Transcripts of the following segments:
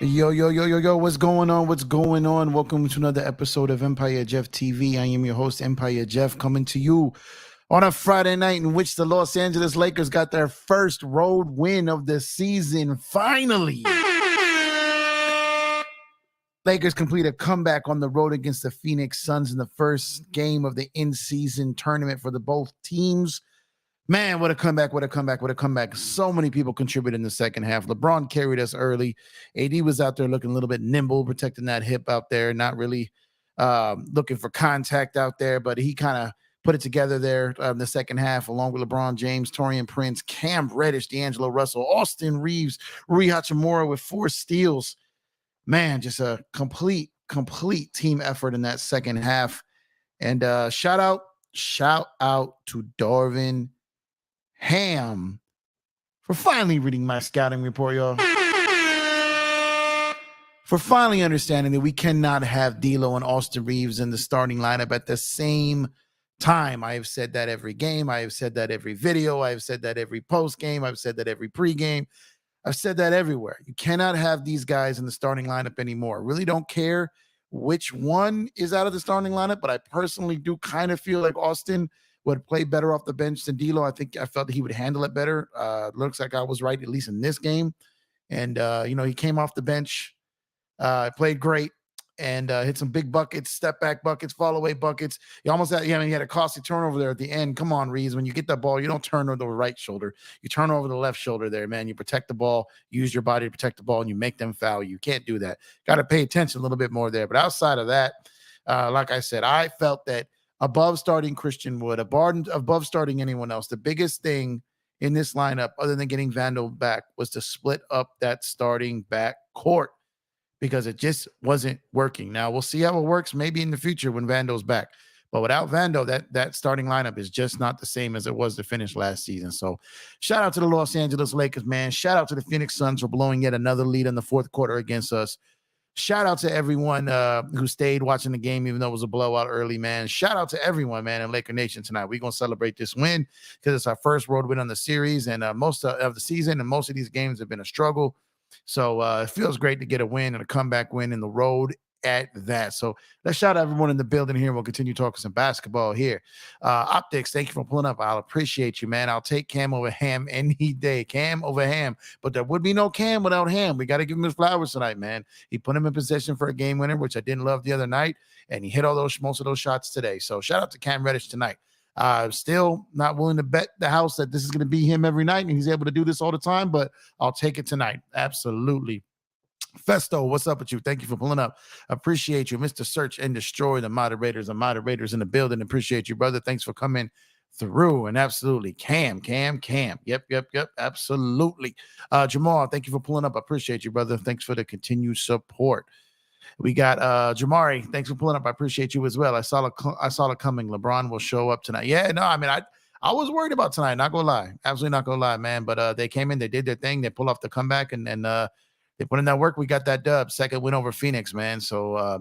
Yo, yo, yo, yo, yo, what's going on? What's going on? Welcome to another episode of Empire Jeff TV. I am your host, Empire Jeff, coming to you on a Friday night in which the Los Angeles Lakers got their first road win of the season. Finally, Lakers complete a comeback on the road against the Phoenix Suns in the first game of the in-season tournament for the both teams. Man, what a comeback, what a comeback, what a comeback. So many people contributed in the second half. LeBron carried us early. AD was out there looking a little bit nimble, protecting that hip out there, not really looking for contact out there, but he kind of put it together there in the second half, along with LeBron James, Torian Prince, Cam Reddish, D'Angelo Russell, Austin Reeves, Rui Hachimura with 4 steals. Man, just a complete team effort in that second half. And shout out to Darvin Ham for finally reading my scouting report, y'all. For finally understanding that we cannot have D'Lo and Austin Reeves in the starting lineup at the same time. I have said that every game. I have said that every video. I have said that every post game. I've said that every pregame. I've said that everywhere. You cannot have these guys in the starting lineup anymore. I really don't care which one is out of the starting lineup, but I personally do kind of feel like Austin would play better off the bench than D'Lo. I felt that he would handle it better. Looks like I was right, at least in this game. And, he came off the bench, played great, and hit some big buckets, step back buckets, fall away buckets. He almost had, he had a costly turnover there at the end. Come on, Reeves. When you get that ball, you don't turn over the right shoulder. You turn over the left shoulder there, man. You protect the ball, use your body to protect the ball, and you make them foul. You can't do that. Got to pay attention a little bit more there. But outside of that, like I said, I felt that above starting Christian Wood, above starting anyone else, the biggest thing in this lineup, other than getting Vandal back, was to split up that starting back court because it just wasn't working. Now, we'll see how it works maybe in the future when Vandal's back. But without Vando, that starting lineup is just not the same as it was to finish last season. So shout out to the Los Angeles Lakers, man. Shout out to the Phoenix Suns for blowing yet another lead in the fourth quarter against us. Shout out to everyone who stayed watching the game, even though it was a blowout early, man. Shout out to everyone, man, in Laker Nation tonight. We're going to celebrate this win because it's our first road win on the series and most of the season, and most of these games have been a struggle. So it feels great to get a win and a comeback win in the road at that. So let's shout out everyone in the building here. We'll continue talking some basketball here. Optics, thank you for pulling up. I'll appreciate you, man. I'll take Cam over Ham any day. Cam over Ham. But there would be no Cam without Ham. We got to give him his flowers tonight, man. He put him in position for a game winner, which I didn't love the other night, and he hit most of those shots today. So shout out to Cam Reddish tonight. Still not willing to bet the house that this is going to be him every night and he's able to do this all the time, but I'll take it tonight. Absolutely. Festo, what's up with you? Thank you for pulling up. Appreciate you. Mr. Search and Destroy, the moderators and moderators in the building. Appreciate you, brother. Thanks for coming through. And absolutely, Cam. Yep. Absolutely. Jamal, thank you for pulling up. I appreciate you, brother. Thanks for the continued support. We got Jamari. Thanks for pulling up. I appreciate you as well. I saw it coming. LeBron will show up tonight. Yeah, no, I mean, I was worried about tonight. Not gonna lie, absolutely not gonna lie, man. But they came in, they did their thing, they pulled off the comeback, and they put in that work. We got that dub, second win over Phoenix, man. So,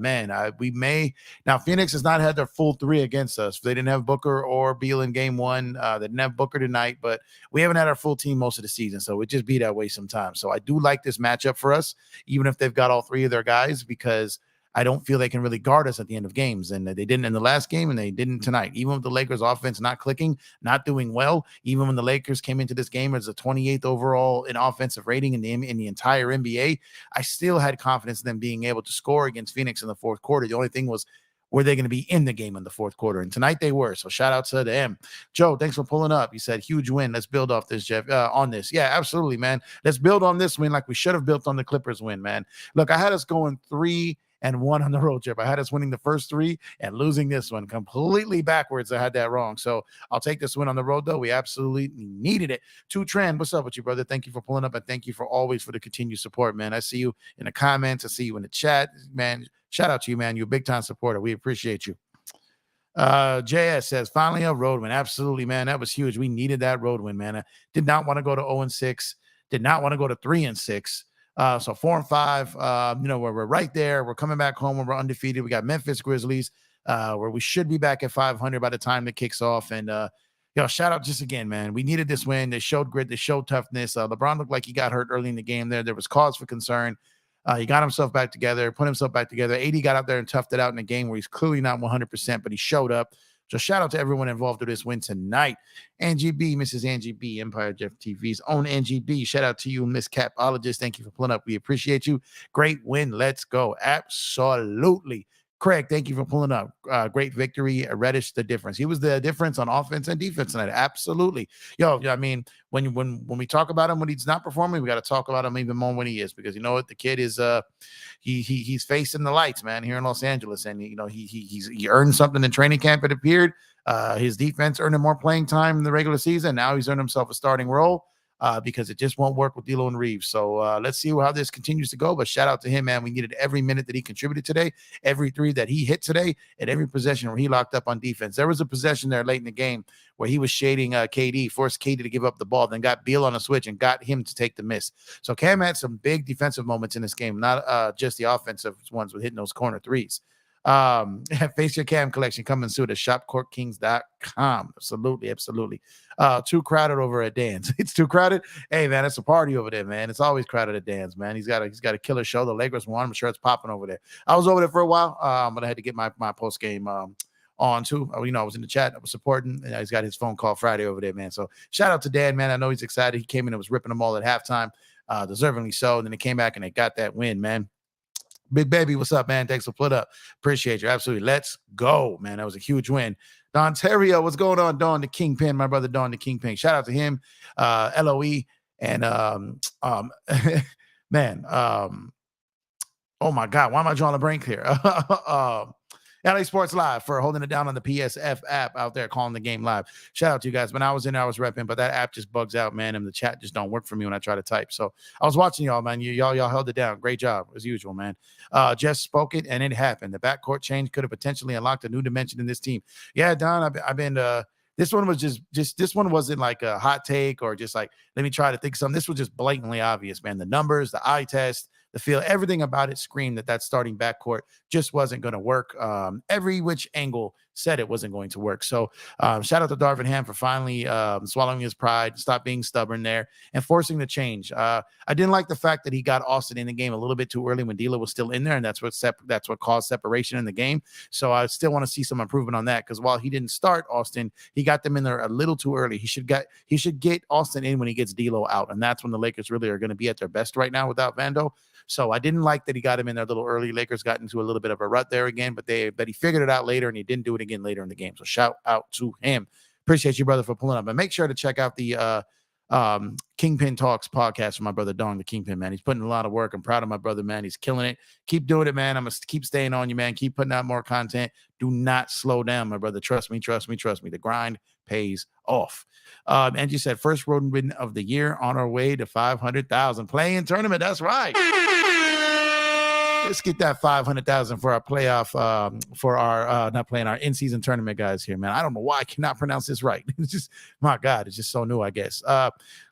we may now. Phoenix has not had their full 3 against us. They didn't have Booker or Beal in game 1. They didn't have Booker tonight, but we haven't had our full team most of the season, so it just be that way sometimes. So I do like this matchup for us, even if they've got all 3 of their guys, because I don't feel they can really guard us at the end of games. And they didn't in the last game, and they didn't tonight. Even with the Lakers offense not clicking, not doing well, even when the Lakers came into this game as a 28th overall in offensive rating in the entire NBA, I still had confidence in them being able to score against Phoenix in the fourth quarter. The only thing was, were they going to be in the game in the fourth quarter? And tonight they were. So shout out to them. Joe, thanks for pulling up. You said huge win. Let's build off this, Jeff, on this. Yeah, absolutely, man. Let's build on this win like we should have built on the Clippers win, man. Look, I had us going 3-1 on the road trip. I had us winning the first 3 and losing this one completely backwards. I had that wrong. So I'll take this win on the road, though. We absolutely needed it. Trend, what's up with you, brother? Thank you for pulling up, and thank you for always for the continued support, man. I see you in the comments. I see you in the chat, man. Shout out to you, man. You're a big-time supporter. We appreciate you. JS says, finally a road win. Absolutely, man. That was huge. We needed that road win, man. I did not want to go to 0-6. Did not want to go to 3-6. So 4-5, where we're right there. We're coming back home when we're undefeated. We got Memphis Grizzlies, where we should be back at 500 by the time it kicks off. And, shout out just again, man. We needed this win. They showed grit. They showed toughness. LeBron looked like he got hurt early in the game there. There was cause for concern. He got himself back together, put himself back together. AD got out there and toughed it out in a game where he's clearly not 100%, but he showed up. So shout out to everyone involved with this win tonight. Angie B, Mrs. Angie B, Empire Jeff TV's own Angie B. Shout out to you, Miss Capologist. Thank you for pulling up. We appreciate you. Great win. Let's go. Absolutely. Craig, thank you for pulling up. Great victory. Reddish, the difference. He was the difference on offense and defense tonight. Absolutely. Yo, I mean, when we talk about him when he's not performing, we got to talk about him even more when he is, because you know what, the kid is he's facing the lights, man, here in Los Angeles, and you know he earned something in training camp. It appeared his defense earned him more playing time in the regular season. Now he's earned himself a starting role. Because it just won't work with D'Lo and Reeves. So let's see how this continues to go. But shout out to him, man. We needed every minute that he contributed today, every three that he hit today, and every possession where he locked up on defense. There was a possession there late in the game where he was shading KD, forced KD to give up the ball, then got Beal on a switch and got him to take the miss. So Cam had some big defensive moments in this game, not just the offensive ones with hitting those corner threes. Face Your Cam collection coming soon to shopcourtkings.com. Absolutely. Too crowded over at Dan's. It's too crowded. Hey man, it's a party over there, man. It's always crowded at Dan's, man. He's got a killer show. The Lakers won. I'm sure it's popping over there. I was over there for a while, but I had to get my post game on too. You know, I was in the chat. I was supporting. And he's got his phone call Friday over there, man. So shout out to Dan, man. I know he's excited. He came in and was ripping them all at halftime, deservingly so. And then they came back and they got that win, man. Big Baby, what's up, man? Thanks for put up. Appreciate you. Absolutely. Let's go, man. That was a huge win. Don Terrio, what's going on? Don the Kingpin, my brother Don the Kingpin. Shout out to him. LOE and man, oh my God, why am I drawing a blank here? LA Sports Live for holding it down on the PSF app out there, calling the game live. Shout out to you guys. When I was in there, I was repping, but that app just bugs out, man, and the chat just don't work for me when I try to type. So I was watching y'all, man. Y'all held it down. Great job, as usual, man. Just spoke it, and it happened. The backcourt change could have potentially unlocked a new dimension in this team. Yeah, Don, I've been this one was just this one wasn't like a hot take or just like, let me try to think something. This was just blatantly obvious, man. The numbers, the eye test, the feel, everything about it screamed that starting backcourt just wasn't going to work. Every which angle said it wasn't going to work. So shout out to Darvin Ham for finally swallowing his pride, stop being stubborn there, and forcing the change. I didn't like the fact that he got Austin in the game a little bit too early when D'Lo was still in there, and that's what caused separation in the game. So I still want to see some improvement on that, because while he didn't start Austin, he got them in there a little too early. He should get Austin in when he gets D'Lo out, and that's when the Lakers really are going to be at their best right now without Vando. So I didn't like that he got him in there a little early. Lakers got into a little bit of a rut there again, but he figured it out later, and he didn't do it again later in the game. So shout out to him. Appreciate you, brother, for pulling up. And make sure to check out the Kingpin Talks podcast from my brother Don the Kingpin, man. He's putting a lot of work. I'm proud of my brother, man. He's killing it. Keep doing it, man. I'm gonna keep staying on you, man. Keep putting out more content. Do not slow down, my brother. Trust me. The grind pays off. Angie said, first road win of the year, on our way to 500,000 playing tournament. That's right. Let's get that 500,000 for our playoff, for our not playing our in-season tournament guys here, man. I don't know why I cannot pronounce this right. It's just, my God, it's just so new, I guess.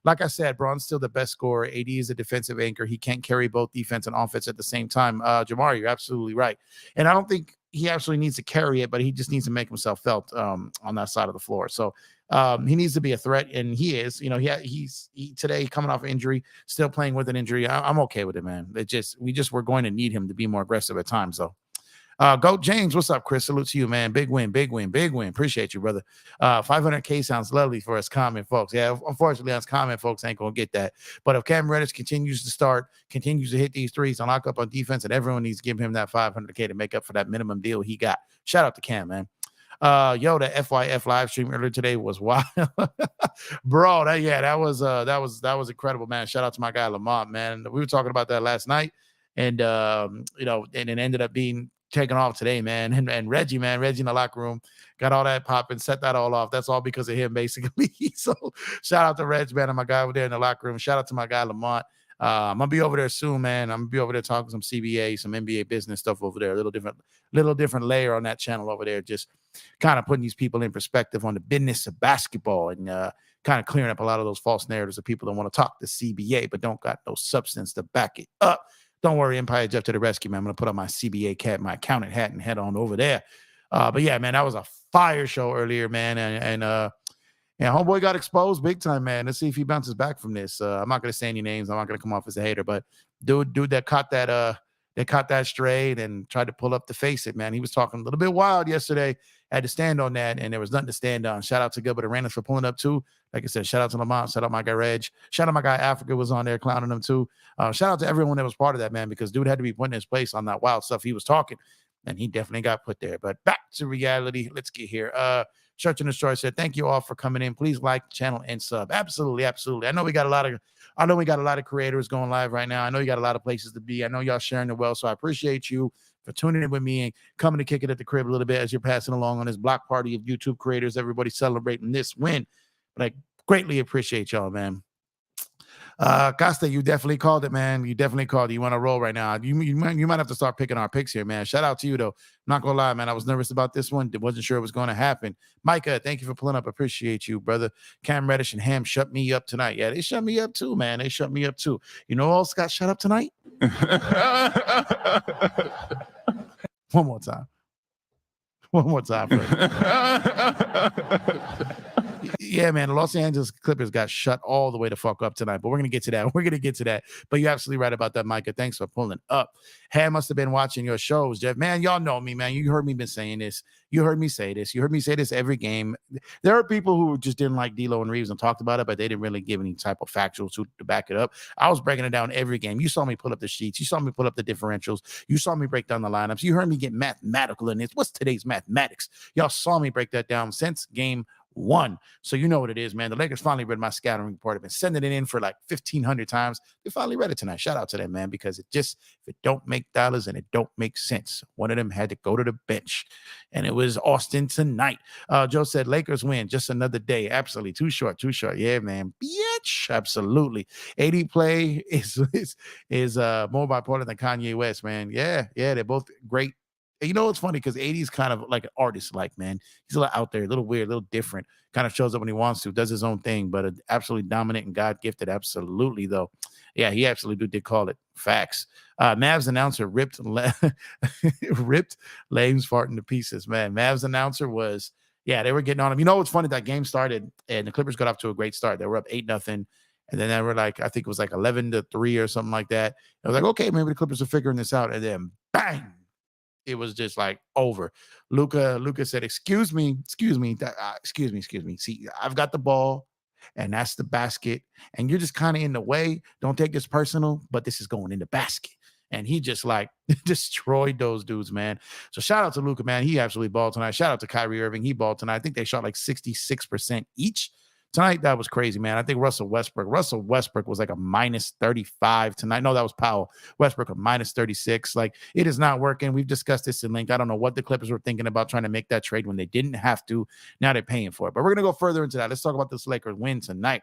Like I said, Braun's still the best scorer. AD is a defensive anchor. He can't carry both defense and offense at the same time. Jamar, you're absolutely right. And I don't think he actually needs to carry it, but he just needs to make himself felt on that side of the floor. So he needs to be a threat, and he is. You know, he's today coming off injury, still playing with an injury. I'm okay with it, man. We were going to need him to be more aggressive at times, though. Goat James, what's up, Chris? Salute to you, man. Big win. Appreciate you, brother. 500K sounds lovely for us common folks. Yeah, unfortunately, us common folks ain't gonna get that. But if Cam Reddish continues to hit these threes and lock up on defense, and everyone needs to give him that 500K to make up for that minimum deal he got. Shout out to Cam, man. The FYF live stream earlier today was wild. Bro, that was incredible, man. Shout out to my guy Lamont, man. We were talking about that last night, and and it ended up being taken off today, man. And Reggie in the locker room got all that popping, set that all off. That's all because of him, basically. So shout out to Reg, man, and my guy over there in the locker room. Shout out to my guy Lamont. I'm gonna be over there soon, man. I'm gonna be over there talking some CBA, some NBA business stuff over there. A little different layer on that channel over there. Just kind of putting these people in perspective on the business of basketball, and kind of clearing up a lot of those false narratives of people that want to talk the CBA but don't got no substance to back it up. Don't worry, Empire Jeff to the rescue, man. I'm gonna put on my CBA cap, my accountant hat, and head on over there. But yeah, man, that was a fire show earlier, man, and Yeah, homeboy got exposed big time, man. Let's see if he bounces back from this. I'm not gonna say any names. I'm not gonna come off as a hater, but dude that caught that straight and tried to pull up to face it, man. He was talking a little bit wild yesterday. Had to stand on that, and there was nothing to stand on. Shout out to Gilbert Arenas for pulling up too. Like I said, shout out to Lamont. Shout out my guy Reg. Shout out my guy Africa was on there clowning him too. Shout out to everyone that was part of that, man, because dude had to be put in his place on that wild stuff he was talking, and he definitely got put there. But back to reality. Let's get here. Church and Destroy said, "Thank you all for coming in. Please like the channel and sub." Absolutely, absolutely. I know we got a lot of creators going live right now. I know you got a lot of places to be. I know y'all sharing the well, so I appreciate you for tuning in with me and coming to kick it at the crib a little bit as you're passing along on this block party of YouTube creators. Everybody celebrating this win, but I greatly appreciate y'all, man. Costa, you definitely called it, man. You definitely called it. You want to roll right now. You might have to start picking our picks here, man. Shout out to you, though. Not going to lie, man. I was nervous about this one. Wasn't sure it was going to happen. Micah, thank you for pulling up. Appreciate you, brother. Cam Reddish and Ham shut me up tonight. Yeah, they shut me up too, man. They shut me up too. You know who else got shut up tonight? One more time. One more time. Yeah, man, the Los Angeles Clippers got shut all the way to fuck up tonight, but we're going to get to that. We're going to get to that. But you're absolutely right about that, Micah. Thanks for pulling up. Ham must have been watching your shows, Jeff. Man, y'all know me, man. You heard me been saying this. You heard me say this. You heard me say this every game. There are people who just didn't like D'Lo and Reeves and talked about it, but they didn't really give any type of factuals to back it up. I was breaking it down every game. You saw me pull up the sheets. You saw me pull up the differentials. You saw me break down the lineups. You heard me get mathematical in this. What's today's mathematics? Y'all saw me break that down since game one. So you know what it is, man. The Lakers finally read my scattering report. I've been sending it in for like 1,500 times. They finally read it tonight. Shout out to them, man, because if it don't make dollars and it don't make sense. One of them had to go to the bench, and it was Austin tonight. Joe said, Lakers win. Just another day. Absolutely. Too short. Yeah, man. Bitch. Absolutely. AD play is more bipolar than Kanye West, man. Yeah, they're both great. You know, it's funny because 80 is kind of like an artist, like, man. He's a little out there, a little weird, a little different, kind of shows up when he wants to, does his own thing, but absolutely dominant and God gifted. Absolutely, though. Yeah, he absolutely did call it. Facts. Mavs announcer ripped Lame's farting to pieces, man. Mavs announcer was, yeah, they were getting on him. You know, it's funny, that game started and the Clippers got off to a great start. They were up 8-0. And then they were like, I think it was like 11-3 or something like that. I was like, okay, maybe the Clippers are figuring this out. And then bang. It was just like over. Luca said, excuse me. See, I've got the ball and that's the basket. And you're just kind of in the way. Don't take this personal, but this is going in the basket. And he just like destroyed those dudes, man. So shout out to Luca, man. He absolutely balled tonight. Shout out to Kyrie Irving. He balled tonight. I think they shot like 66% each. Tonight, that was crazy, man. I think Russell Westbrook was like a minus 35 tonight. No, that was Powell. Westbrook a minus 36. Like, it is not working. We've discussed this in length. I don't know what the Clippers were thinking about trying to make that trade when they didn't have to. Now they're paying for it. But we're going to go further into that. Let's talk about this Lakers win tonight.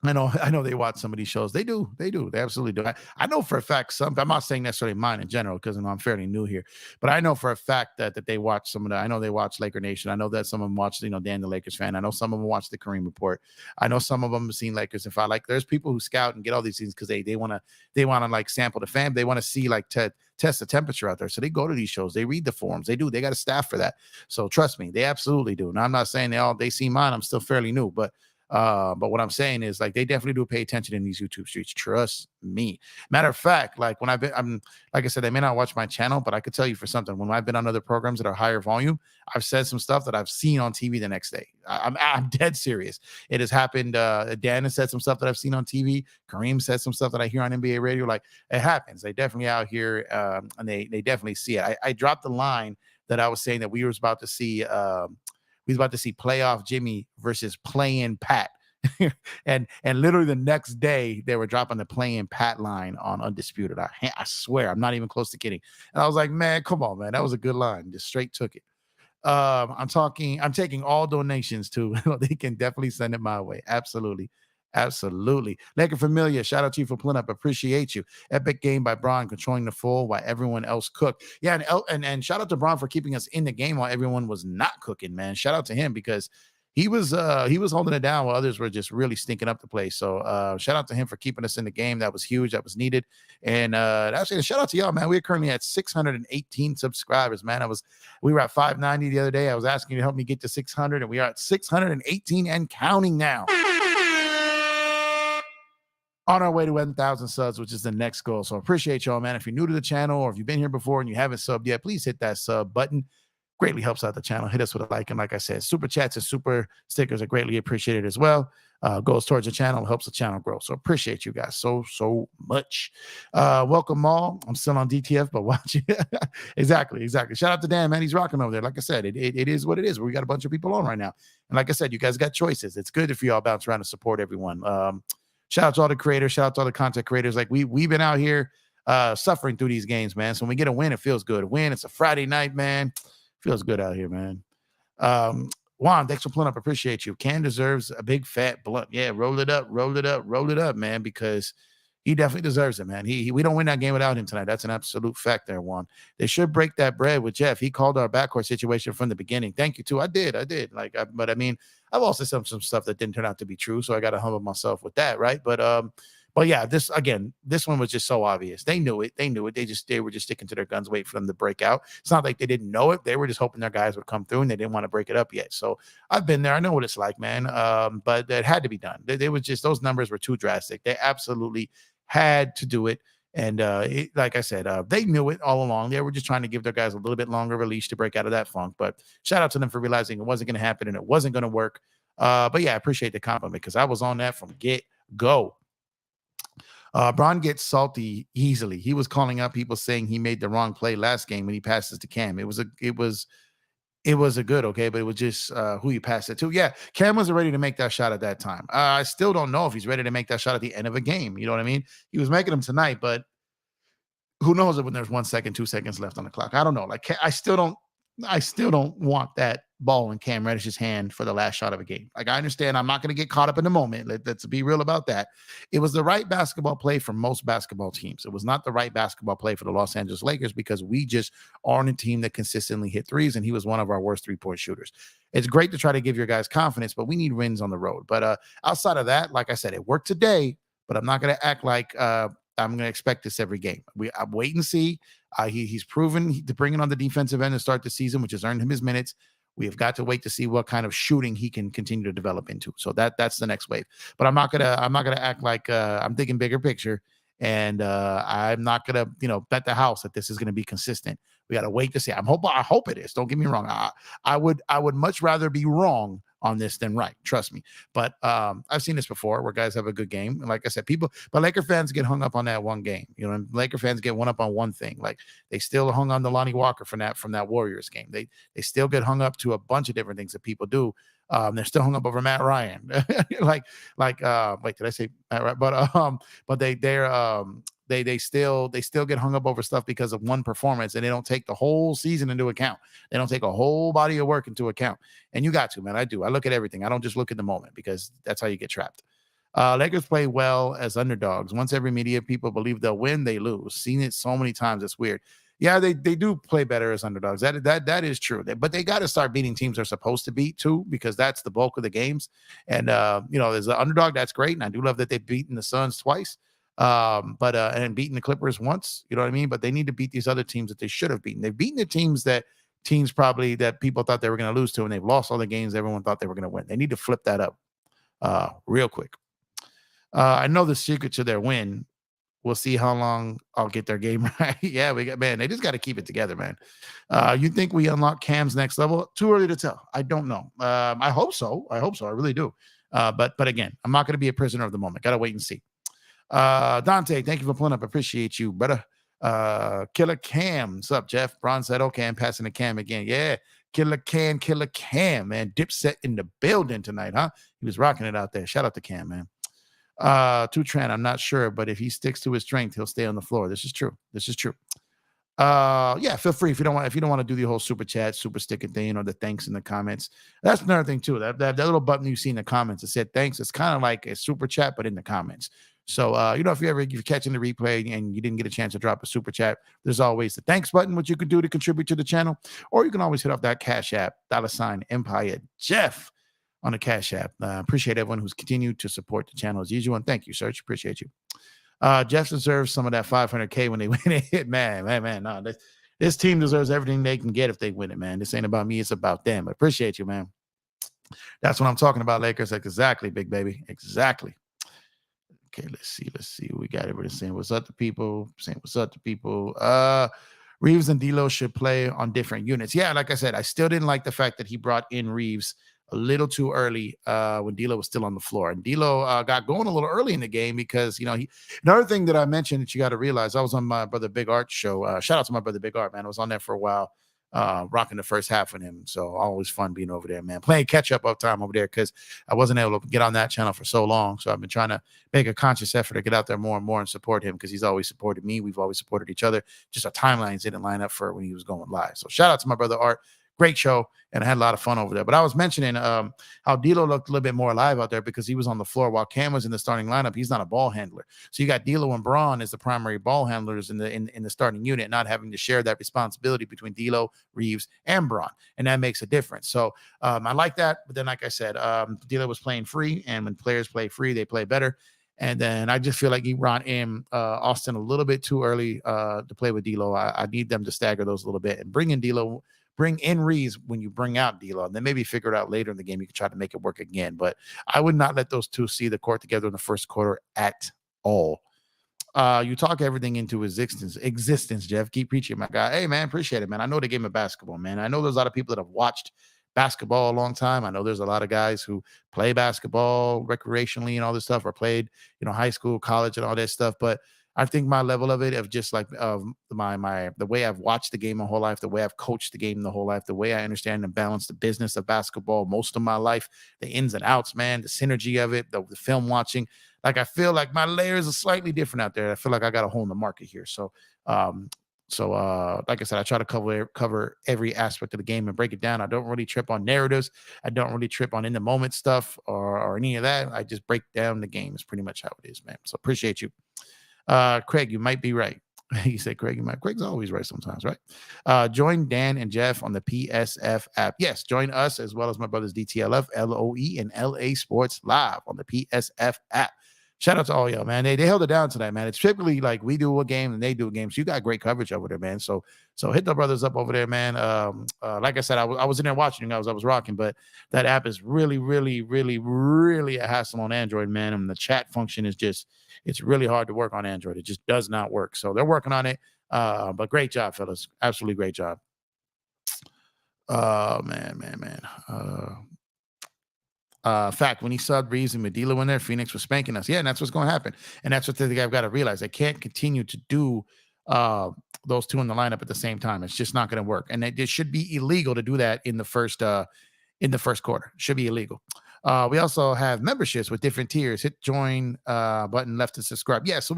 I know they watch some of these shows. They do. They absolutely do. I know for a fact I'm not saying necessarily mine in general because I'm fairly new here, but I know for a fact that they watch some of that. I know they watch Laker Nation. I know that some of them watch, Dan the Lakers fan. I know some of them watch the Kareem Report. I know some of them have seen Lakers. If I like, there's people who scout and get all these things because they want to like sample the fan. They want to see like test the temperature out there. So they go to these shows. They read the forums. They do. They got a staff for that. So trust me, they absolutely do. Now I'm not saying they see mine. I'm still fairly new, but what I'm saying is like they definitely do pay attention in these YouTube streets. Trust me. Matter of fact, like when I'm like I said, they may not watch my channel, but I could tell you for something. When I've been on other programs that are higher volume, I've said some stuff that I've seen on TV the next day. I'm dead serious. It has happened. Dan has said some stuff that I've seen on TV. Kareem said some stuff that I hear on NBA radio. Like, it happens. They definitely out here and they definitely see it. I dropped the line that I was saying that we was about to see playoff Jimmy versus play-in Pat. and literally the next day they were dropping the play-in Pat line on Undisputed. I swear, I'm not even close to kidding. And I was like, man, come on, man. That was a good line. Just straight took it. I'm taking all donations too. They can definitely send it my way. Absolutely. Laker Familia, shout out to you for pulling up. Appreciate you. Epic game by Bron, controlling the full while everyone else cooked. Yeah, and shout out to Bron for keeping us in the game while everyone was not cooking, man. Shout out to him because he was holding it down while others were just really stinking up the place. So shout out to him for keeping us in the game. That was huge. That was needed. And actually, shout out to y'all, man. We're currently at 618 subscribers, man. We were at 590 the other day. I was asking you to help me get to 600, and we are at 618 and counting now. On our way to 1,000 subs, which is the next goal. So appreciate y'all, man. If you're new to the channel or if you've been here before and you haven't subbed yet, please hit that sub button. Greatly helps out the channel. Hit us with a like. And like I said, super chats and super stickers are greatly appreciated as well. Goes towards the channel, helps the channel grow. So appreciate you guys so much. Welcome all. I'm still on DTF, but watch it. Exactly. Shout out to Dan, man. He's rocking over there. Like I said, it is what it is. We got a bunch of people on right now. And like I said, you guys got choices. It's good if you all bounce around and support everyone. Shout out to all the creators. Shout out to all the content creators. Like we've been out here suffering through these games, man. So when we get a win, it feels good. A win, it's a Friday night, man. Feels good out here, man. Juan, thanks for pulling up. Appreciate you. Cam deserves a big fat blunt. Yeah, roll it up, man, because he definitely deserves it, man. We don't win that game without him tonight. That's an absolute fact there, Juan. They should break that bread with Jeff. He called our backcourt situation from the beginning. Thank you, too. I did. But I mean, I've also said some stuff that didn't turn out to be true, so I got to humble myself with that, right? But yeah, this one was just so obvious. They knew it. They were just sticking to their guns, waiting for them to break out. It's not like they didn't know it. They were just hoping their guys would come through, and they didn't want to break it up yet. So I've been there. I know what it's like, man. But it had to be done. They was just, those numbers were too drastic. They absolutely had to do it. And like I said, they knew it all along. They were just trying to give their guys a little bit longer of a leash to break out of that funk. But shout out to them for realizing it wasn't going to happen and it wasn't going to work. But yeah, I appreciate the compliment because I was on that from get-go. Bron gets salty easily. He was calling out people saying he made the wrong play last game when he passes to Cam. It was a good, okay, but it was just who you passed it to. Yeah, Cam wasn't ready to make that shot at that time. I still don't know if he's ready to make that shot at the end of a game. You know what I mean? He was making them tonight, but who knows when there's 1 second, 2 seconds left on the clock. I don't know. Like I still don't want that ball in Cam Reddish's hand for the last shot of a game. Like I understand I'm not going to get caught up in the moment. Let's be real about that. It was the right basketball play for most basketball teams. It was not the right basketball play for the Los Angeles Lakers because we just aren't a team that consistently hit threes, and he was one of our worst three-point shooters. It's great to try to give your guys confidence, but we need wins on the road. But outside of that, like I said, it worked today, but I'm not going to act like I'm going to expect this every game. I'm wait and see. He's proven to bring it on the defensive end to start the season, which has earned him his minutes. We have got to wait to see what kind of shooting he can continue to develop into. So that's the next wave. But I'm not gonna act like I'm thinking bigger picture, and I'm not gonna bet the house that this is gonna be consistent. We got to wait to see. I hope it is. Don't get me wrong. I would much rather be wrong on this than right. Trust me. But I've seen this before where guys have a good game. And like I said, but Laker fans get hung up on that one game. Laker fans get one up on one thing. Like they still hung on to Lonnie Walker from that Warriors game. They still get hung up to a bunch of different things that people do. They're still hung up over Matt Ryan. wait, did I say Matt Ryan? But they still get hung up over stuff because of one performance, and they don't take the whole season into account. They don't take a whole body of work into account. And you got to, man. I do. I look at everything. I don't just look at the moment because that's how you get trapped. Lakers play well as underdogs. Once every media people believe they'll win, they lose. Seen it so many times. It's weird. Yeah, they do play better as underdogs. That is true. But they got to start beating teams they're supposed to beat too, because that's the bulk of the games. And as an underdog, that's great. And I do love that they've beaten the Suns twice. And beating the Clippers once, you know what I mean? But they need to beat these other teams that they should have beaten. They've beaten the teams probably that people thought they were going to lose to, and they've lost all the games everyone thought they were going to win. They need to flip that up real quick. I know the secret to their win. We'll see how long I'll get their game right. Yeah, they just got to keep it together, man. You think we unlock Cam's next level? Too early to tell. I don't know. I hope so. I really do. But again, I'm not going to be a prisoner of the moment. Got to wait and see. Dante, thank you for pulling up. Appreciate you, brother. Killer Cam. What's up, Jeff? Bron said, okay, I'm passing the Cam again. Yeah, Killer Cam, man. Dipset in the building tonight, huh? He was rocking it out there. Shout out to Cam, man. Tutran, I'm not sure, but if he sticks to his strength, he'll stay on the floor. This is true. Yeah, feel free if you don't want to do the whole super chat, super sticker thing, or the thanks in the comments. That's another thing too. That little button you see in the comments that said thanks, it's kind of like a super chat, but in the comments. So if you're catching the replay and you didn't get a chance to drop a super chat, there's always the thanks button, which you can do to contribute to the channel, or you can always hit off that Cash App, $Empire Jeff. on the Cash App. Appreciate everyone who's continued to support the channel as usual. And thank you, Serge. Appreciate you. Jeff deserves some of that 500K when they win it. Man. No, this team deserves everything they can get if they win it, man. This ain't about me. It's about them. I appreciate you, man. That's what I'm talking about, Lakers. Like, exactly, big baby. Exactly. Okay, let's see. We got everybody saying what's up to people. Reeves and D'Lo should play on different units. Yeah, like I said, I still didn't like the fact that he brought in Reeves a little too early when D'Lo was still on the floor. And D'Lo got going a little early in the game because, another thing that I mentioned that you got to realize, I was on my brother Big Art show. Shout out to my brother Big Art, man. I was on there for a while, rocking the first half with him. So always fun being over there, man. Playing catch up time over there because I wasn't able to get on that channel for so long. So I've been trying to make a conscious effort to get out there more and more and support him because he's always supported me. We've always supported each other. Just our timelines didn't line up for when he was going live. So shout out to my brother Art. Great show, and I had a lot of fun over there. But I was mentioning how D'Lo looked a little bit more alive out there because he was on the floor while Cam was in the starting lineup. He's not a ball handler, so you got D'Lo and Braun as the primary ball handlers in the starting unit, not having to share that responsibility between D'Lo, Reeves, and Braun, and that makes a difference. So I like that. But then, like I said, D'Lo was playing free, and when players play free, they play better. And then I just feel like he brought in Austin a little bit too early to play with D'Lo. I need them to stagger those a little bit and bring in D'Lo. Bring in Reeves when you bring out D'Lo, and then maybe figure it out later in the game. You can try to make it work again, but I would not let those two see the court together in the first quarter at all. You talk everything into existence, Jeff. Keep preaching, my guy. Hey, man, appreciate it, man. I know the game of basketball, man. I know there's a lot of people that have watched basketball a long time. I know there's a lot of guys who play basketball recreationally and all this stuff, or played, high school, college, and all that stuff, but I think my level of it, of just like the way I've watched the game my whole life, the way I've coached the game the whole life, the way I understand and balance the business of basketball most of my life, the ins and outs, man, the synergy of it, the film watching. Like, I feel like my layers are slightly different out there. I feel like I got a hole in the market here. So, like I said, I try to cover every aspect of the game and break it down. I don't really trip on narratives. I don't really trip on in the moment stuff or any of that. I just break down the game. It's pretty much how it is, man. So appreciate you. Craig, you might be right. He said, Craig's always right sometimes, right? Join Dan and Jeff on the PSF app. Yes, join us as well as my brothers DTLF, LOE, and LA Sports Live on the PSF app. Shout out to all y'all, man. They held it down tonight, man. It's typically like we do a game and they do a game. So you got great coverage over there, man. So hit the brothers up over there, man. Like I said, I was in there watching you guys. I was rocking, but that app is really, really, really, really a hassle on Android, man. And the chat function is it's really hard to work on Android. It just does not work. So they're working on it. But great job, fellas. Absolutely great job. Man. Fact, when he subbed Reeves and D'Lo in there, Phoenix was spanking us. Yeah, and that's what's going to happen. And that's what the guy got to realize. They can't continue to do those two in the lineup at the same time. It's just not going to work. And it should be illegal to do that in the first quarter. It should be illegal. We also have memberships with different tiers. Hit join button left to subscribe. Yeah, so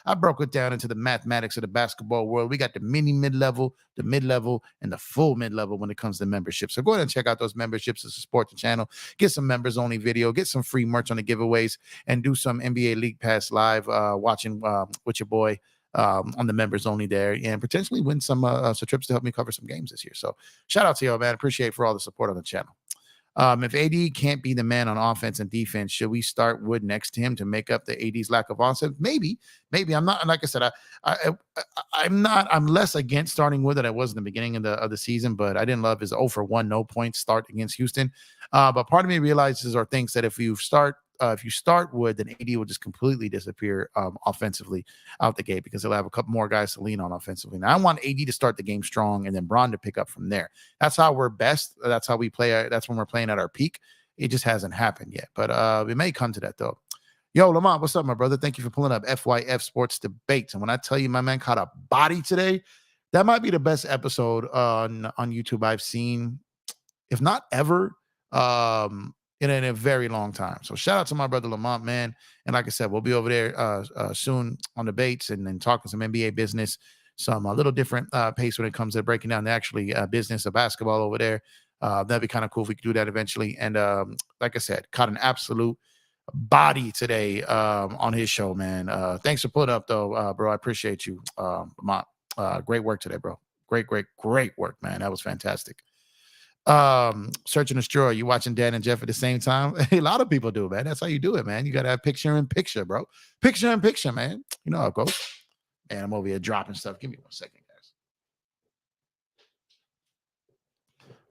I broke it down into the mathematics of the basketball world. We got the mini mid-level, the mid-level, and the full mid-level when it comes to membership. So go ahead and check out those memberships to support the channel. Get some members only video, get some free merch on the giveaways, and do some NBA League Pass live watching with your boy on the members only there, and potentially win some trips to help me cover some games this year. So shout out to y'all, man. Appreciate for all the support on the channel. If AD can't be the man on offense and defense, should we start Wood next to him to make up the AD's lack of offense? Maybe. I'm not. Like I said, I'm not. I'm less against starting Wood than I was in the beginning of the season, but I didn't love his 0-for-1 no points start against Houston. But part of me realizes or thinks that if you start Wood, then AD will just completely disappear offensively out the gate because he'll have a couple more guys to lean on offensively. Now, I want AD to start the game strong and then Braun to pick up from there. That's how we're best. That's how we play. That's when we're playing at our peak. It just hasn't happened yet, but it may come to that though. Yo, Lamont, what's up, my brother? Thank you for pulling up FYF Sports Debates. And when I tell you my man caught a body today, that might be the best episode on YouTube I've seen, if not ever. In a very long time. So shout out to my brother Lamont, man. And like I said, we'll be over there soon on debates and then talking some NBA business, some a little different pace when it comes to breaking down the actually business of basketball over there. That'd be kind of cool if we could do that eventually. And like I said, caught an absolute body today on his show, man. Thanks for putting up though, bro. I appreciate you, Lamont. Great work today, bro. Great work, man. That was fantastic. Search and Destroy. You watching Dan and Jeff at the same time? A lot of people do, man. That's how you do it, man. You gotta have picture in picture, bro. Picture in picture, man. You know how it goes. And I'm over here dropping stuff. Give me 1 second, guys.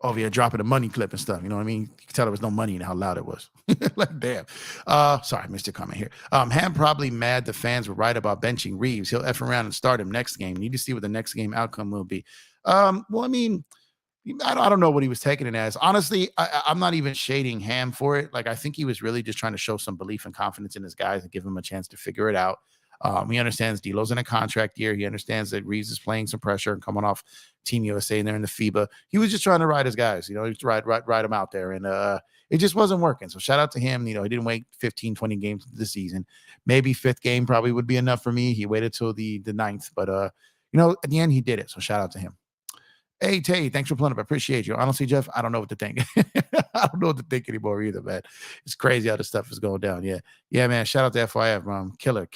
Over here dropping the money clip and stuff. You know what I mean? You can tell there was no money in how loud it was. Like, damn. Sorry, I missed your comment here. Ham probably mad the fans were right about benching Reeves. He'll F around and start him next game. Need to see what the next game outcome will be. Well, I mean, I don't know what he was taking it as. Honestly, I'm not even shading Ham for it. Like, I think he was really just trying to show some belief and confidence in his guys and give him a chance to figure it out. He understands D'Lo's in a contract year. He understands that Reeves is playing some pressure and coming off Team USA and they're in the FIBA. He was just trying to ride his guys. He was ride them out there. And it just wasn't working. So shout out to him. He didn't wait 15, 20 games into the season. Maybe fifth game probably would be enough for me. He waited till the ninth. But, at the end, he did it. So shout out to him. Hey, Tay, thanks for pulling up. I appreciate you. Honestly, Jeff, I don't know what to think. I don't know what to think anymore either, man. It's crazy how this stuff is going down. Yeah, man. Shout out to FYF, man. Killer.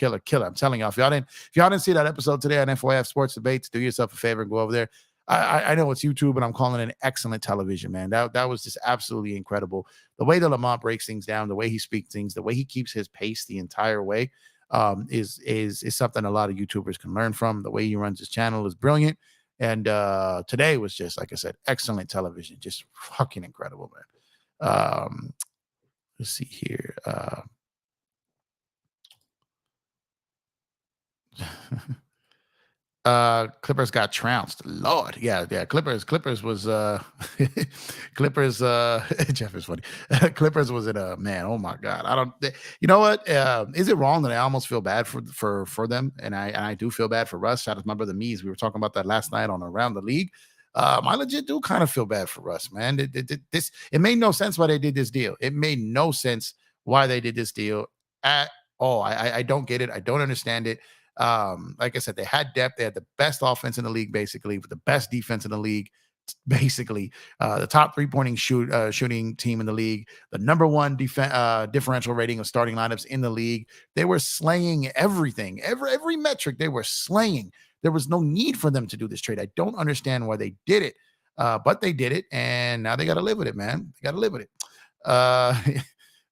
I'm telling y'all, if y'all didn't see that episode today on FYF Sports Debates, do yourself a favor and go over there. I know it's YouTube, but I'm calling it an excellent television, man. That was just absolutely incredible. The way that Lamont breaks things down, the way he speaks things, the way he keeps his pace the entire way, is something a lot of YouTubers can learn from. The way he runs his channel is brilliant. And today was just, like I said, excellent television. Just fucking incredible, man. Let's see here. Clippers got trounced. Lord. Yeah. Clippers was Clippers Jeff is funny. Clippers was in a man. Oh my God. You know what? Is it wrong that I almost feel bad for them? And I do feel bad for Russ. Shout out to my brother Mees. We were talking about that last night on Around the League. I legit do kind of feel bad for Russ, man. It made no sense why they did this deal. It made no sense why they did this deal at all. I don't get it. I don't understand it. Like I said, they had depth. They had the best offense in the league, basically, with the best defense in the league, basically. The top three-pointing shooting team in the league, the number one differential rating of starting lineups in the league. They were slaying everything, every metric they were slaying. There was no need for them to do this trade. I don't understand why they did it, but they did it, and now they got to live with it, man. They got to live with it.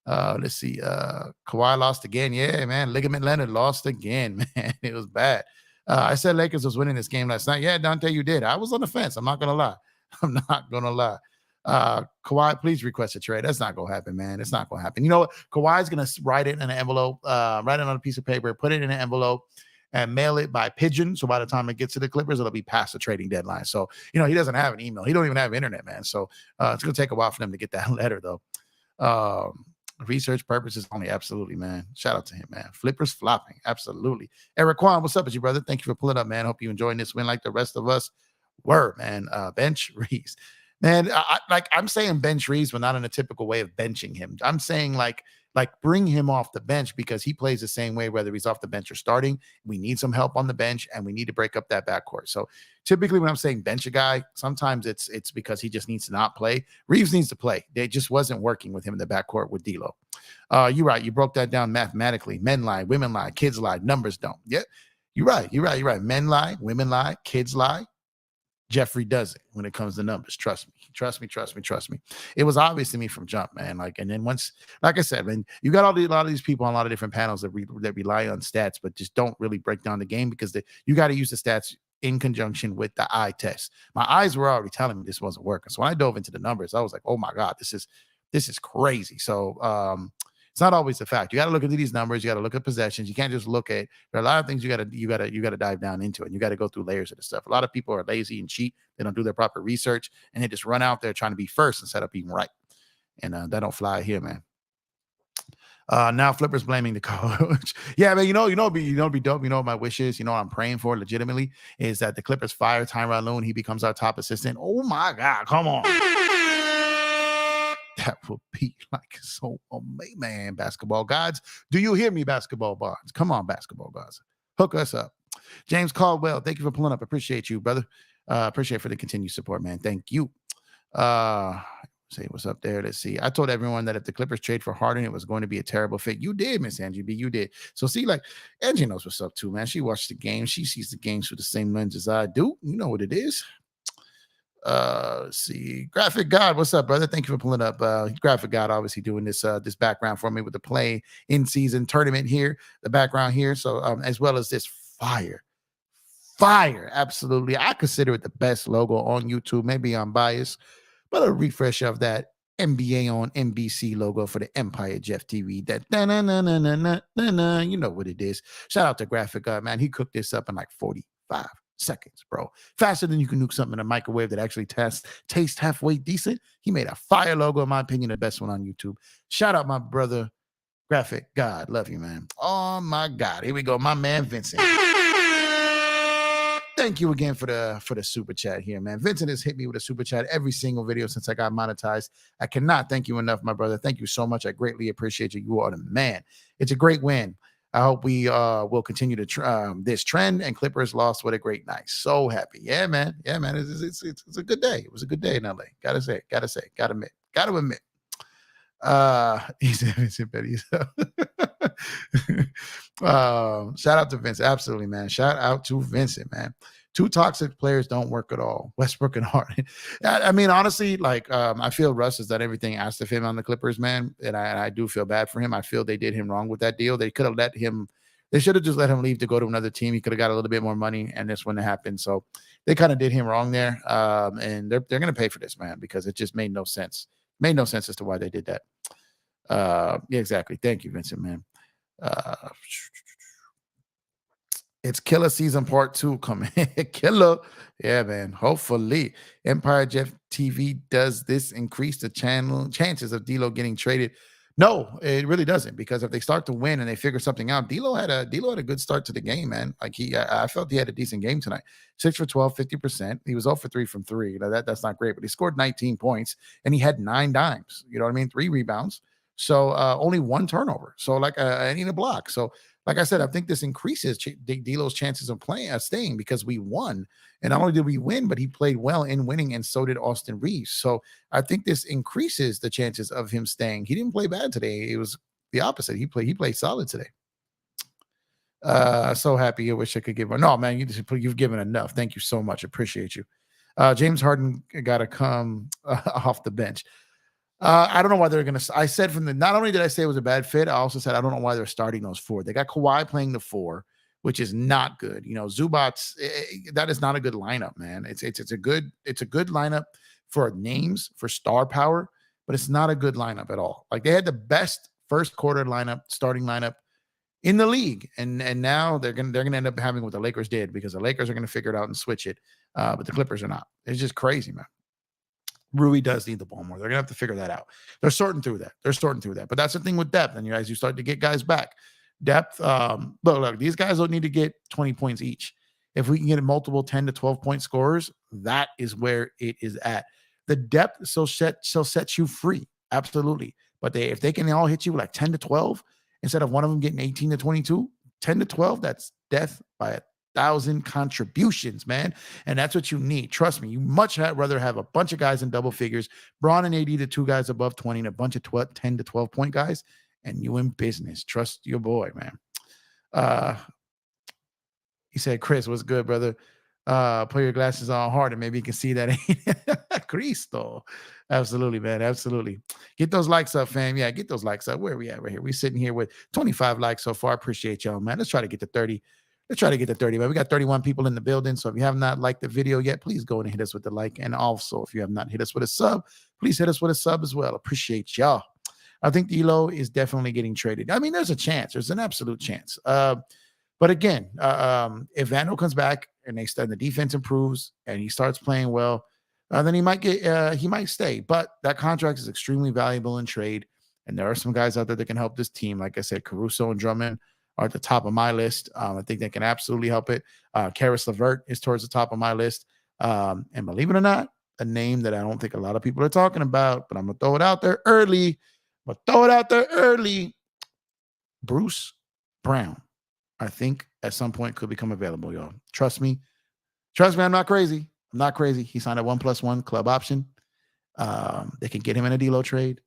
Let's see. Kawhi lost again. Yeah, man. Ligament Leonard lost again, man. It was bad. I said Lakers was winning this game last night. Yeah, Dante, you did. I was on the fence. I'm not gonna lie. Kawhi, please request a trade. That's not gonna happen, man. It's not gonna happen. You know what? Kawhi's gonna write it in an envelope, write it on a piece of paper, put it in an envelope, and mail it by pigeon. So by the time it gets to the Clippers, it'll be past the trading deadline. So he doesn't have an email. He don't even have internet, man. So it's gonna take a while for them to get that letter, though. Research purposes only. Absolutely, man. Shout out to him, man. Flippers flopping. Absolutely. Eric Kwan, what's up with you, brother? Thank you for pulling up, man. Hope you enjoying this win like the rest of us. Word, man. Bench Reeves. Man, I'm saying bench Reeves, but not in a typical way of benching him. I'm saying like bring him off the bench because he plays the same way, whether he's off the bench or starting. We need some help on the bench and we need to break up that backcourt. So typically when I'm saying bench a guy, sometimes it's because he just needs to not play. Reeves needs to play. They just wasn't working with him in the backcourt with D'Lo. You're right. You broke that down mathematically. Men lie, women lie, kids lie, numbers don't. Yeah, you're right. Men lie, women lie, kids lie. Jeffrey does it when it comes to numbers. Trust me. It was obvious to me from jump, man. And then once, like I said, man, you got a lot of these people on a lot of different panels that rely on stats, but just don't really break down the game because you got to use the stats in conjunction with the eye test. My eyes were already telling me this wasn't working. So when I dove into the numbers, I was like, oh my God, this is crazy. So it's not always the fact. You got to look into these numbers. You got to look at possessions. You can't just look at. There are a lot of things you got to dive down into it. You got to go through layers of the stuff. A lot of people are lazy and cheat. They don't do their proper research and they just run out there trying to be first instead of being right. And that don't fly here, man. Now Flipper's blaming the coach. Yeah, man. Be dope. You know what my wish is. You know what I'm praying for legitimately is that the Clippers fire Tyronn Lue and he becomes our top assistant. Oh my God, come on. That would be like so amazing, man. Basketball gods, do you hear me, basketball gods? Come on, basketball gods, hook us up. James Caldwell, thank you for pulling up. Appreciate you, brother. Appreciate for the continued support, man. Thank you. Say what's up there. Let's see. I told everyone that if the Clippers trade for Harden, it was going to be a terrible fit. You did, Miss Angie B. You did. So see, like Angie knows what's up too, man. She watched the game. She sees the games through the same lens as I do. You know what it is. Let's see. Graphic God, what's up, brother? Thank you for pulling up. Graphic God obviously doing this background for me with the play in season tournament here, the background here. So as well as this fire, absolutely. I consider it the best logo on YouTube. Maybe I'm biased, but a refresh of that NBA on NBC logo for the Empire Jeff TV. That you know what it is. Shout out to Graphic God, man. He cooked this up in like 45 seconds, bro. Faster than you can nuke something in a microwave that actually tastes halfway decent. He made a fire logo, in my opinion, the best one on YouTube. Shout out my brother, Graphic God. Love you, man. Oh my God. Here we go. My man Vincent. Thank you again for the super chat here, man. Vincent has hit me with a super chat every single video since I got monetized. I cannot thank you enough, my brother. Thank you so much. I greatly appreciate you. You are the man. It's a great win. I hope we will continue to this trend. And Clippers lost. What a great night. So happy. Yeah, man. Yeah, man. It's a good day. It was a good day in LA. Gotta say. Gotta admit. He said Vincent Petty. Shout out to Vincent. Absolutely, man. Shout out to Vincent, man. Two toxic players don't work at all. Westbrook and Harden. I mean, honestly, like I feel Russ has done everything asked of him on the Clippers, man. And I do feel bad for him. I feel they did him wrong with that deal. They could have let him, they should have just let him leave to go to another team. He could have got a little bit more money, and this wouldn't have happened. So they kind of did him wrong there. And they're gonna pay for this, man, because it just made no sense. Made no sense as to why they did that. Yeah, exactly. Thank you, Vincent, man. It's Killer season part 2 coming. Killer. Yeah, man. Hopefully. Empire Jeff TV, does this increase the chances of D'Lo getting traded? No, it really doesn't, because if they start to win and they figure something out, D'Lo had a good start to the game, man. Like I felt he had a decent game tonight. 6 for 12, 50%. He was 0 for 3 from 3. You know, that's not great, but he scored 19 points and he had 9 dimes. You know what I mean? 3 rebounds. So only 1 turnover. So like I need a block. So like I said, I think this increases D'Lo's chances of staying, because we won. And not only did we win, but he played well in winning, and so did Austin Reeves. So I think this increases the chances of him staying. He didn't play bad today. It was the opposite. He played solid today. So happy. I wish I could give one. No, man, you've given enough. Thank you so much. Appreciate you. James Harden got to come off the bench. I don't know why they're going to. I said not only did I say it was a bad fit, I also said I don't know why they're starting those 4. They got Kawhi playing the 4, which is not good. You know, Zubats, that is not a good lineup, man. It's a good lineup for names, for star power, but it's not a good lineup at all. Like, they had the best first quarter starting lineup in the league, and now they're gonna end up having what the Lakers did, because the Lakers are gonna figure it out and switch it, but the Clippers are not. It's just crazy, man. Rui does need the ball more. They're gonna have to figure that out. They're sorting through that. But that's the thing with depth. And as you start to get guys back, depth. Look, these guys don't need to get 20 points each. If we can get multiple 10 to 12 point scorers, that is where it is at. The depth shall set you free. Absolutely. But if they can all hit you like 10 to 12, instead of one of them getting 18 to 22, 10 to 12, that's death by 1,000 contributions, man. And that's what you need. Trust me, you much rather have a bunch of guys in double figures, Braun and AD, the 2 guys above 20, and a bunch of 10 to 12 point guys, and you in business. Trust your boy, man. He said, Chris, what's good, brother? Put your glasses on hard and maybe you can see that. Cristo. Absolutely, man. Absolutely. Get those likes up, fam. Yeah, get those likes up. Where are we at right here? We're sitting here with 25 likes so far. Appreciate y'all, man. Let's try to get to 30. Man. We got 31 people in the building. So if you have not liked the video yet, please go and hit us with the like. And also, if you have not hit us with a sub, please hit us with a sub as well. Appreciate y'all. I think D'Lo is definitely getting traded. I mean, there's a chance. There's an absolute chance. But again, if Vandal comes back and the defense improves and he starts playing well, then he might stay. But that contract is extremely valuable in trade. And there are some guys out there that can help this team. Like I said, Caruso and Drummond are at the top of my list. I think they can absolutely help it. Karis LeVert is towards the top of my list. And believe it or not, a name that I don't think a lot of people are talking about, but I'm going to throw it out there early. Bruce Brown, I think at some point could become available, y'all. Trust me, I'm not crazy. He signed a 1+1 club option. They can get him in a D'Lo trade.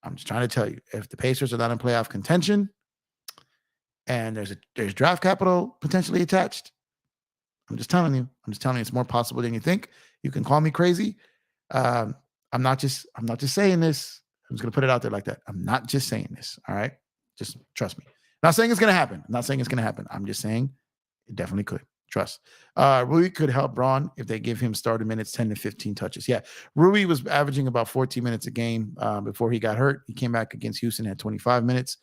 I'm just trying to tell you, if the Pacers are not in playoff contention and there's draft capital potentially attached, I'm just telling you. I'm just telling you. It's more possible than you think. You can call me crazy. Um, I'm not just saying this. I'm just gonna put it out there like that. I'm not just saying this. All right. Just trust me. Not saying it's gonna happen. I'm not saying it's gonna happen. I'm just saying it definitely could. Trust. Rui could help Braun if they give him starting minutes, 10 to 15 touches. Yeah. Rui was averaging about 14 minutes a game before he got hurt. He came back against Houston at 25 minutes.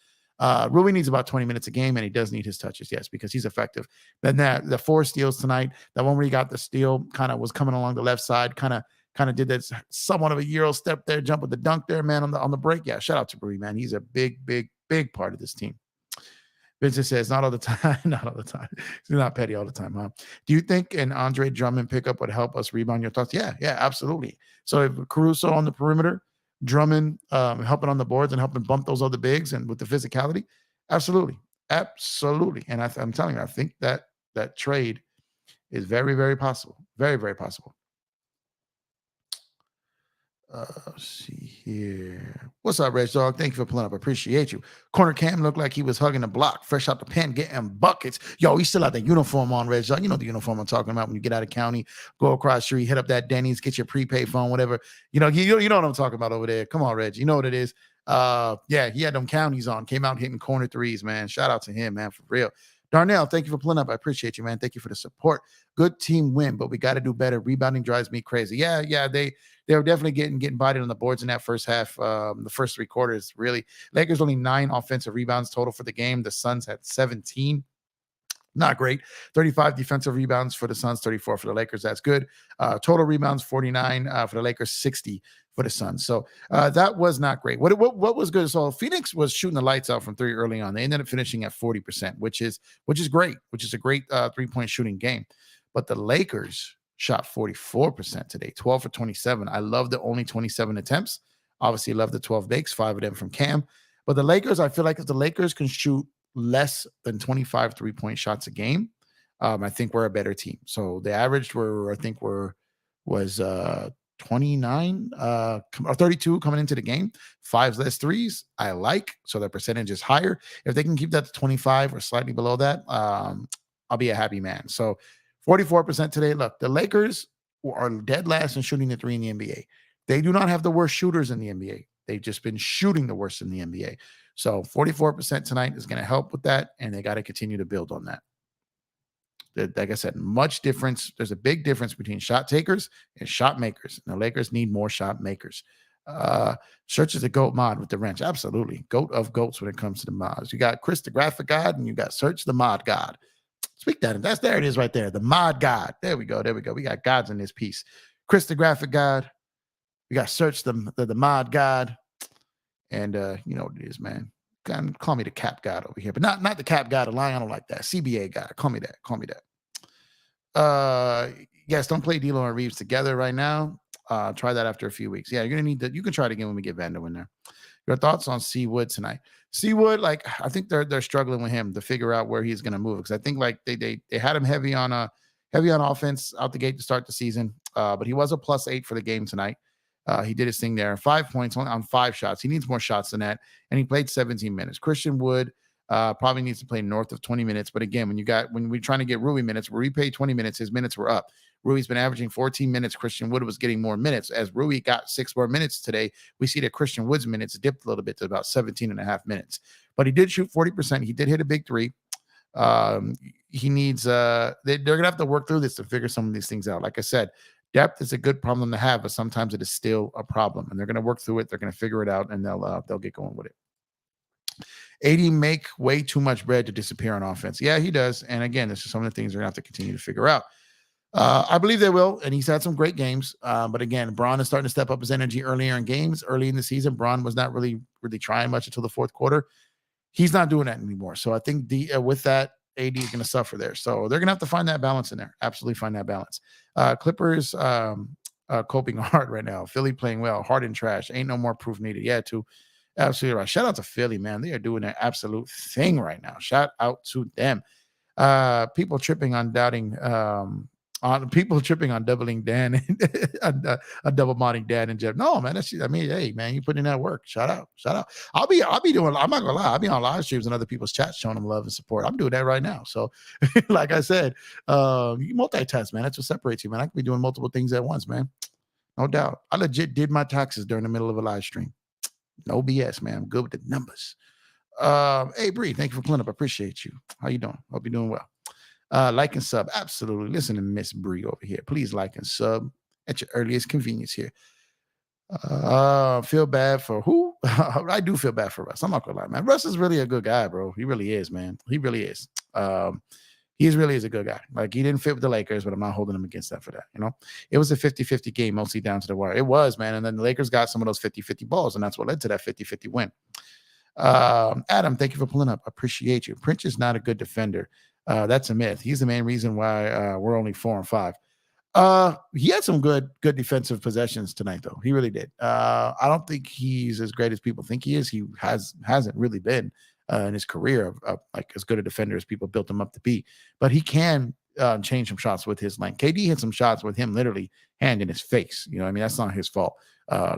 Rui needs about 20 minutes a game, and he does need his touches, yes, because he's effective. Then the 4 steals tonight, that one where he got the steal, kind of was coming along the left side, kind of did that somewhat of a Euro step there, jump with the dunk there, man, on the break. Yeah, shout out to Rui, man. He's a big, big, big part of this team. Vincent says, not all the time, not all the time. He's not petty all the time, huh? Do you think an Andre Drummond pickup would help us rebound? Your thoughts? Yeah, absolutely. So if Caruso on the perimeter, Drummond helping on the boards and helping bump those other bigs and with the physicality, absolutely, absolutely. And I'm telling you, I think that trade is very, very possible, very, very possible. Let's see here. What's up, Reg Dog? Thank you for pulling up. I appreciate you. Corner Cam looked like he was hugging the block, fresh out the pen, getting buckets. Yo, he still had the uniform on, Reg Dog. You know the uniform I'm talking about when you get out of county, go across the street, hit up that Denny's, get your prepaid phone, whatever. You know what I'm talking about over there. Come on, Reg. You know what it is. Yeah, he had them counties on, came out hitting corner threes, man. Shout out to him, man, for real. Darnell, thank you for pulling up. I appreciate you, man. Thank you for the support. Good team win, but we got to do better. Rebounding drives me crazy. Yeah, they were definitely getting bodied on the boards in that first half. The first 3 quarters, really. Lakers only 9 offensive rebounds total for the game. The Suns had 17. Not great. 35 defensive rebounds for the Suns, 34 for the Lakers. That's good. Total rebounds, 49 for the Lakers, 60 for the Suns. So that was not great. What was good? So Phoenix was shooting the lights out from 3 early on. They ended up finishing at 40%, which is great, which is a great 3-point shooting game. But the Lakers shot 44% today, 12 for 27. I love the only 27 attempts. Obviously, love the 12 makes, 5 of them from Cam. But the Lakers, I feel like if the Lakers can shoot less than 25 3-point shots a game, I think we're a better team. So the average was 29 or 32 coming into the game, 5 less threes. I like, so the percentage is higher. If they can keep that to 25 or slightly below that, I'll be a happy man. So 44% today. Look, the Lakers are dead last in shooting the 3 in the NBA. They do not have the worst shooters in the NBA. They've just been shooting the worst in the NBA. So 44% tonight is going to help with that, and they got to continue to build on that. Like I said, much difference. There's a big difference between shot takers and shot makers. And the Lakers need more shot makers. Search is a GOAT mod with the wrench. Absolutely. GOAT of GOATs when it comes to the mods. You got Chris the graphic god, and you got Search the mod god. Speak that. There it is right there. The mod god. There we go. We got gods in this piece. Chris the graphic god. We got Search the mod god. And you know what it is, man. Call me the cap god over here, but not the cap god of Lion. I don't like that. CBA guy. Call me that. Yes, don't play D'Lo and Reeves together right now. Try that after a few weeks. Yeah, you're gonna need that. You can try it again when we get Vando in there. Your thoughts on Seawood tonight? Seawood, like I think they're struggling with him to figure out where he's gonna move, because I think like they had him heavy on offense out the gate to start the season. But he was a +8 for the game tonight. He did his thing there. 5 points on 5 shots. He needs more shots than that. And he played 17 minutes. Christian Wood probably needs to play north of 20 minutes. But again, when we're trying to get Rui minutes, Rui paid 20 minutes, his minutes were up. Rui's been averaging 14 minutes. Christian Wood was getting more minutes. As Rui got 6 more minutes today, we see that Christian Wood's minutes dipped a little bit to about 17 and a half minutes. But he did shoot 40%. He did hit a big 3. He needs they're gonna have to work through this to figure some of these things out. Like I said, depth is a good problem to have, but sometimes it is still a problem, and they're going to work through it. They're going to figure it out, and they'll get going with it. AD make way too much bread to disappear on offense. Yeah, he does. And again, this is some of the things they're going to have to continue to figure out. I believe they will, and he's had some great games. But again, Braun is starting to step up his energy earlier in games. Early in the season, Braun was not really trying much until the 4th quarter. He's not doing that anymore. So I think with that, AD is going to suffer there. So they're going to have to find that balance in there. Absolutely find that balance. Clippers coping hard right now. Philly playing well. Hard and trash. Ain't no more proof needed. Yeah, too. Absolutely right. Shout out to Philly, man. They are doing their absolute thing right now. Shout out to them. People tripping on doubting On people tripping on doubling Dan and double modding Dan and Jeff. No, man, I mean, hey, man, you put in that work. Shout out, shout out. I'll be doing. I'm not gonna lie. I'll be on live streams and other people's chats showing them love and support. I'm doing that right now. So, like I said, you multitask, man. That's what separates you, man. I can be doing multiple things at once, man. No doubt. I legit did my taxes during the middle of a live stream. No BS, man. I'm good with the numbers. Hey, Bree, thank you for pulling up. I appreciate you. How you doing? Hope you're doing well. Like and sub. Absolutely. Listen to Miss Bree over here. Please like and sub at your earliest convenience here. Feel bad for who? I do feel bad for Russ. I'm not gonna lie, man. Russ is really a good guy, bro. He really is, man. He really is. He really is a good guy. Like, he didn't fit with the Lakers, but I'm not holding him against that for that. You know, it was a 50-50 game, mostly down to the wire. It was, man. And then the Lakers got some of those 50-50 balls, and that's what led to that 50-50 win. Adam, thank you for pulling up. Appreciate you. Prince is not a good defender. That's a myth. He's the main reason why we're only 4-5. He had some good defensive possessions tonight, though. He really did. I don't think he's as great as people think he is. He hasn't really been in his career like as good a defender as people built him up to be. But he can change some shots with his length. KD hit some shots with him literally hand in his face. You know what I mean? That's not his fault.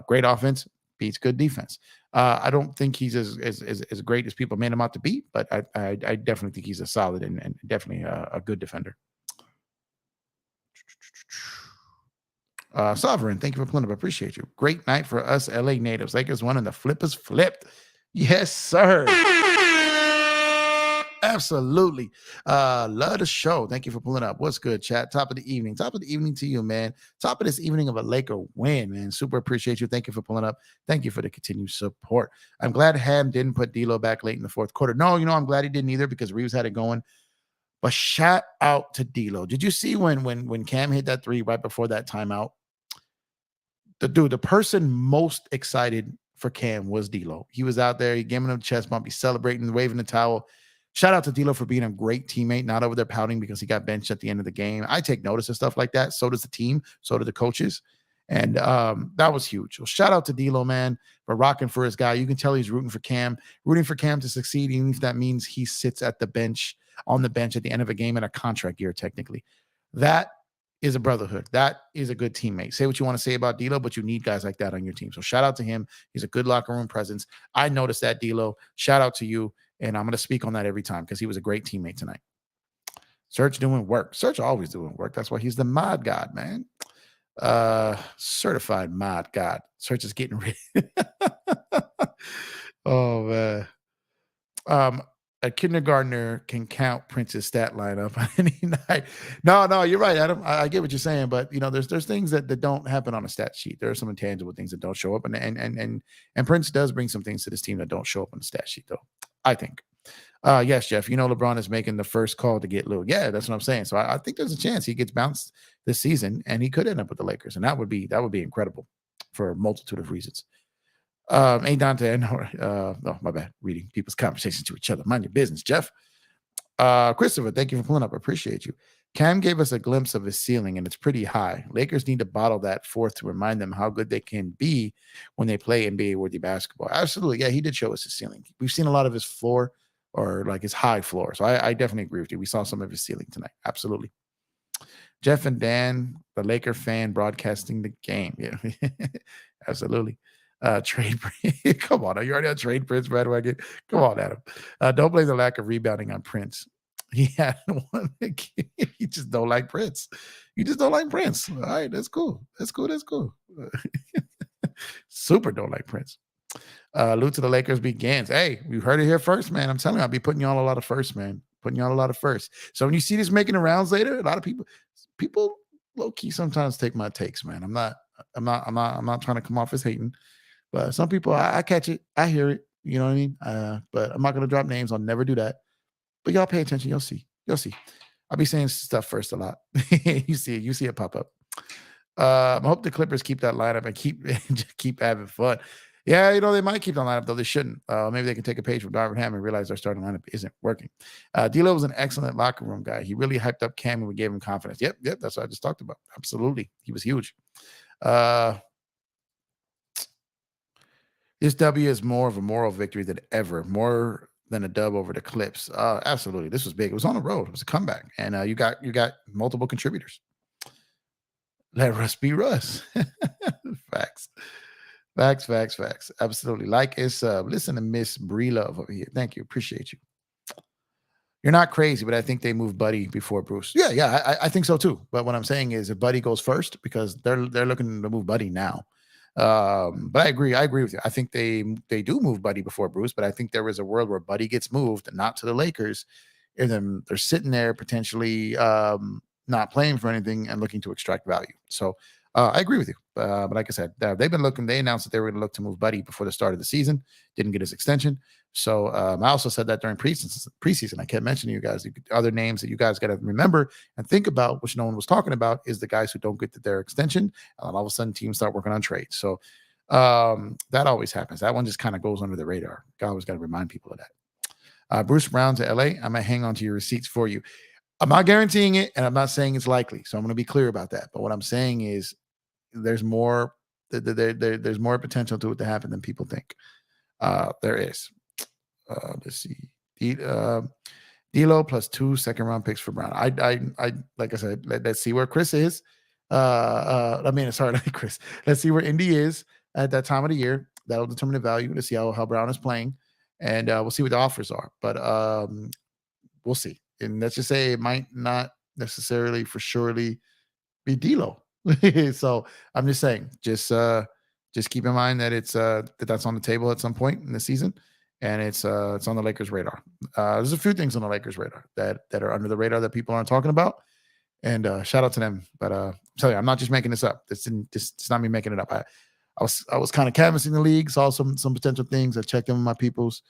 Great offense beats good defense. I don't think he's as great as people made him out to be, but I definitely think he's a solid and definitely a good defender. Sovereign, thank you for pulling up. I appreciate you. Great night for us LA natives. Lakers won and the flippers flipped. Yes, sir. Absolutely. Love the show. Thank you for pulling up. What's good, chat? Top of the evening. Top of the evening to you, man. Top of this evening of a Laker win, man. Super appreciate you. Thank you for pulling up. Thank you for the continued support. I'm glad Ham didn't put D'Lo back late in the fourth quarter. No, I'm glad he didn't either because Reeves had it going. But shout out to D'Lo. Did you see when Cam hit that three right before that timeout? The person most excited for Cam was D'Lo. He was out there. He gave him a chest bump. He's celebrating, waving the towel. Shout out to D'Lo for being a great teammate, not over there pouting because he got benched at the end of the game. I take notice of stuff like that. So does the team. So do the coaches. And that was huge. Well, shout out to D'Lo, man, for rocking for his guy. You can tell he's rooting for Cam to succeed, even if that means he sits at the bench, on the bench at the end of a game in a contract year, technically. That is a brotherhood. That is a good teammate. Say what you want to say about D'Lo, but you need guys like that on your team. So shout out to him. He's a good locker room presence. I noticed that, D'Lo. Shout out to you. And I'm going to speak on that every time because he was a great teammate tonight. Serge doing work. Serge always doing work. That's why he's the mod god, man. Certified mod god. Serge is getting rid. Oh, man. A kindergartner can count Prince's stat lineup on any night. No, you're right, Adam. I get what you're saying, but there's things that don't happen on a stat sheet. There are some intangible things that don't show up, and Prince does bring some things to this team that don't show up on the stat sheet, though. I think. Yes, Jeff. LeBron is making the first call to get Lou. Yeah, that's what I'm saying. So I think there's a chance he gets bounced this season, and he could end up with the Lakers, and that would be incredible for a multitude of reasons. Hey, Dante, oh, my bad. Reading people's conversations to each other. Mind your business, Jeff. Christopher, thank you for pulling up. I appreciate you. Cam gave us a glimpse of his ceiling, and it's pretty high. Lakers need to bottle that forth to remind them how good they can be when they play NBA-worthy basketball. Absolutely. Yeah, he did show us his ceiling. We've seen a lot of his floor or like his high floor. So I definitely agree with you. We saw some of his ceiling tonight. Absolutely. Jeff and Dan, the Laker fan broadcasting the game. Yeah, absolutely. Trade Prince. Come on. Are you already on trade Prince bandwagon? Come on, Adam. Don't blame the lack of rebounding on Prince. He had one. You just don't like Prince. You just don't like Prince. All right, that's cool. That's cool. Super don't like Prince. Loot to the Lakers begins. Hey, you heard it here first, man. I'm telling you, I'll be putting you all a lot of first, man. Putting you all a lot of first. So when you see this making the rounds later, a lot of people low key sometimes take my takes, man. I'm not trying to come off as hating, but some people I catch it, I hear it. You know what I mean? But I'm not gonna drop names. I'll never do that. But y'all pay attention. You'll see. I'll be saying stuff first a lot. You see it pop up. I hope the Clippers keep that lineup and keep having fun. Yeah, they might keep that lineup, though they shouldn't. Maybe they can take a page from Darvin Ham and realize their starting lineup isn't working. D'Lo was an excellent locker room guy. He really hyped up Cam and we gave him confidence. Yep, that's what I just talked about. Absolutely. He was huge. This W is more of a moral victory than ever, more than a dub over the Clips. Absolutely. This was big. It was on the road. It was a comeback. And you got multiple contributors. Let Russ be Russ. Facts. Facts. Absolutely. Like it's listen to Miss Bree Love over here. Thank you. Appreciate you. You're not crazy, but I think they moved Buddy before Bruce. Yeah, I think so too. But what I'm saying is if Buddy goes first, because they're looking to move Buddy now. But I agree with you. I think they do move Buddy before Bruce, but I think there is a world where Buddy gets moved, not to the Lakers, and then they're sitting there potentially not playing for anything and looking to extract value. So I agree with you. But like I said, they've been looking. They announced that they were going to look to move Buddy before the start of the season. Didn't get his extension. So I also said that during preseason. I kept mentioning you guys other names that you guys got to remember and think about, which no one was talking about, is the guys who don't get their extension. And all of a sudden, teams start working on trades. So that always happens. That one just kind of goes under the radar. I always got to remind people of that. Bruce Brown to LA. I'm gonna hang on to your receipts for you. I'm not guaranteeing it, and I'm not saying it's likely. So I'm going to be clear about that. But what I'm saying is, there's more. There's more potential to it to happen than people think. There is. Let's see. D'Lo plus 2 second-round picks for Brown. I like I said, let's see where Chris is. Sorry, not Chris. Let's see where Indy is at that time of the year. That'll determine the value to see how Brown is playing, and we'll see what the offers are. But we'll see. And let's just say it might not necessarily for surely be D'Lo. So I'm just saying, just keep in mind that it's that's on the table at some point in the season. And it's on the Lakers' radar. There's a few things on the Lakers' radar that are under the radar that people aren't talking about. And shout out to them. But I'm telling you, I'm not just making this up. It's not me making it up. I was kind of canvassing the league, saw some potential things. I checked in with my peoples,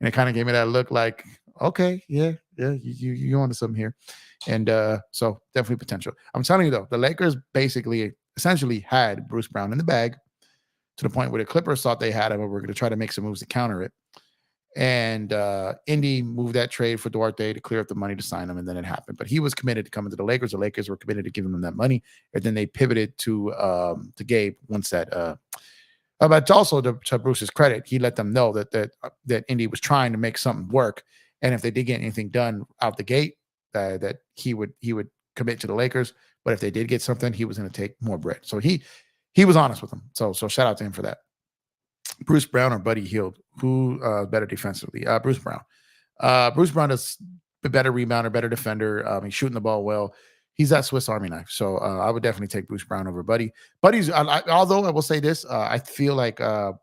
and it kind of gave me that look like, okay, yeah, you onto something here. And so definitely potential. I'm telling you though, the Lakers essentially had Bruce Brown in the bag to the point where the Clippers thought they had him, and were going to try to make some moves to counter it. And Indy moved that trade for Duarte to clear up the money to sign him, and then it happened. But he was committed to coming to the Lakers. The Lakers were committed to giving him that money, and then they pivoted to Gabe once that. But also to Bruce's credit, he let them know that Indy was trying to make something work, and if they did get anything done out the gate, that he would commit to the Lakers. But if they did get something, he was going to take more bread. So he was honest with them. So shout out to him for that. Bruce Brown or Buddy Hield, who better defensively? Bruce Brown. Bruce Brown is a better rebounder, better defender. He's shooting the ball well. He's that Swiss Army knife. So I would definitely take Bruce Brown over Buddy. Buddy's, although I will say this, I feel like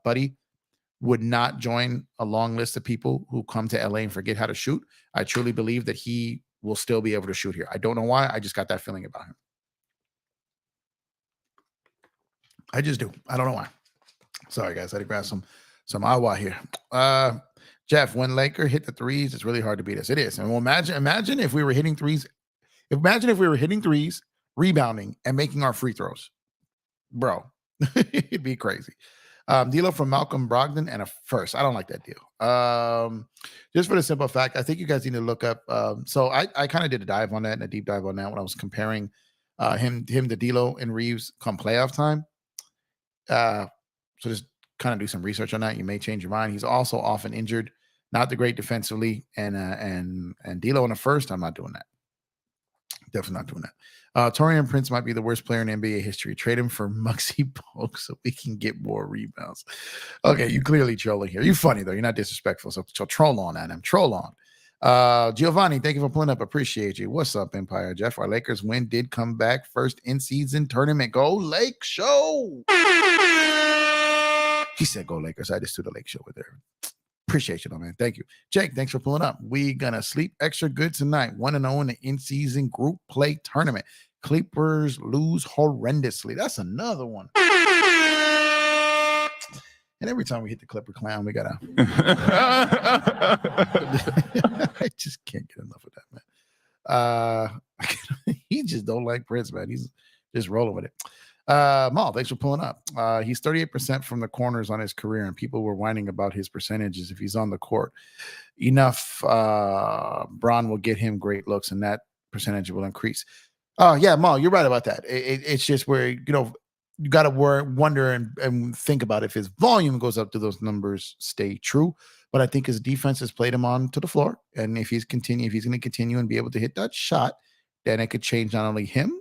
Buddy would not join a long list of people who come to LA and forget how to shoot. I truly believe that he will still be able to shoot here. I don't know why. I just got that feeling about him. I just do. I don't know why. Sorry, guys. I had to grab some agua here. Jeff, when Laker hit the threes, it's really hard to beat us. It is. And well, imagine if we were hitting threes. Imagine if we were hitting threes, rebounding, and making our free throws. Bro, it'd be crazy. D'Lo from Malcolm Brogdon and a first. I don't like that deal. Just for the simple fact, I think you guys need to look up. So I kind of did a deep dive on that when I was comparing him to D'Lo and Reeves come playoff time. So just kind of do some research on that. You may change your mind. He's also often injured, not the great defensively, and D'Lo in the first. I'm not doing that. Definitely not doing that. Taurean Prince might be the worst player in NBA history. Trade him for Muggsy Bogues so we can get more rebounds. Okay, you clearly trolling here. You're funny though. You're not disrespectful. So troll on that. Troll on. Giovanni, thank you for pulling up. Appreciate you. What's up, Empire Jeff? Our Lakers win did come back first in season tournament. Go Lake Show. He said go Lakers. I just do the Lake Show with there. Appreciate you, man. Thank you. Jake, thanks for pulling up. We gonna sleep extra good tonight. 1-0 in the in-season group play tournament. Clippers lose horrendously. That's another one. And every time we hit the Clipper clown, we gotta. I just can't get enough of that, man. He just don't like Prince, man. He's just rolling with it. Maul, thanks for pulling up. He's 38% from the corners on his career, and people were whining about his percentages if he's on the court. Enough, Bron will get him great looks, and that percentage will increase. Yeah, Maul, you're right about that. It's just where, you got to wonder and think about if his volume goes up, do those numbers stay true? But I think his defense has played him on to the floor, and if he's going to continue and be able to hit that shot, then it could change not only him,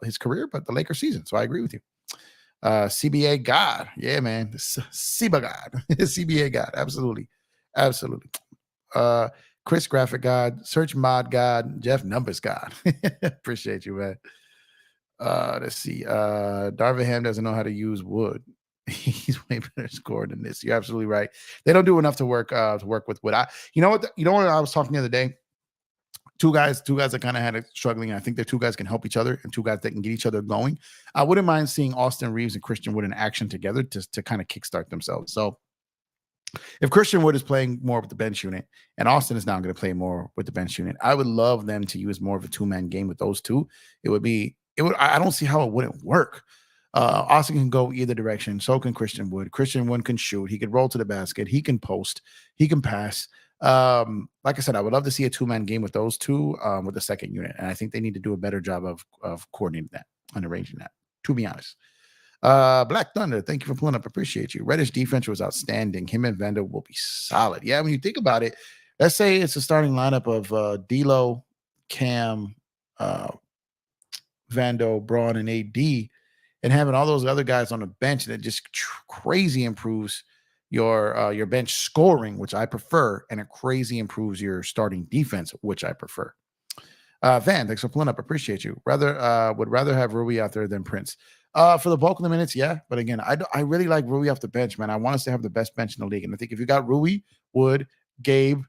his career, but the Lakers season. So I agree with you. CBA God. Yeah, man. CBA God. CBA God. Absolutely. Absolutely. Chris Graphic God, Search Mod God, Jeff Numbers God. Appreciate you, man. Let's see. Darvingham doesn't know how to use wood. He's way better scorer than this. You're absolutely right. They don't do enough to work with wood. You know what? You know what I was talking the other day? Two guys that kind of had it struggling. I think the two guys can help each other and two guys that can get each other going. I wouldn't mind seeing Austin Reeves and Christian Wood in action together to kind of kickstart themselves. So if Christian Wood is playing more with the bench unit and Austin is now going to play more with the bench unit, I would love them to use more of a two-man game with those two. I don't see how it wouldn't work. Austin can go either direction. So can Christian Wood. Christian Wood can shoot. He could roll to the basket. He can post. He can pass. Like I said, I would love to see a two-man game with those two with the second unit. And I think they need to do a better job of coordinating that and arranging that, to be honest. Black Thunder, thank you for pulling up. Appreciate you. Reddish defense was outstanding. Him and Vando will be solid. Yeah, when you think about it, let's say it's a starting lineup of D'Lo, Cam, Vando, Braun, and AD, and having all those other guys on the bench that just crazy improves your bench scoring, which I prefer, and it crazy improves your starting defense, which I prefer. Van, thanks for pulling up. Appreciate you. Would rather have Rui out there than Prince. For the bulk of the minutes, yeah. But again, I really like Rui off the bench, man. I want us to have the best bench in the league. And I think if you got Rui, Wood, Gabe,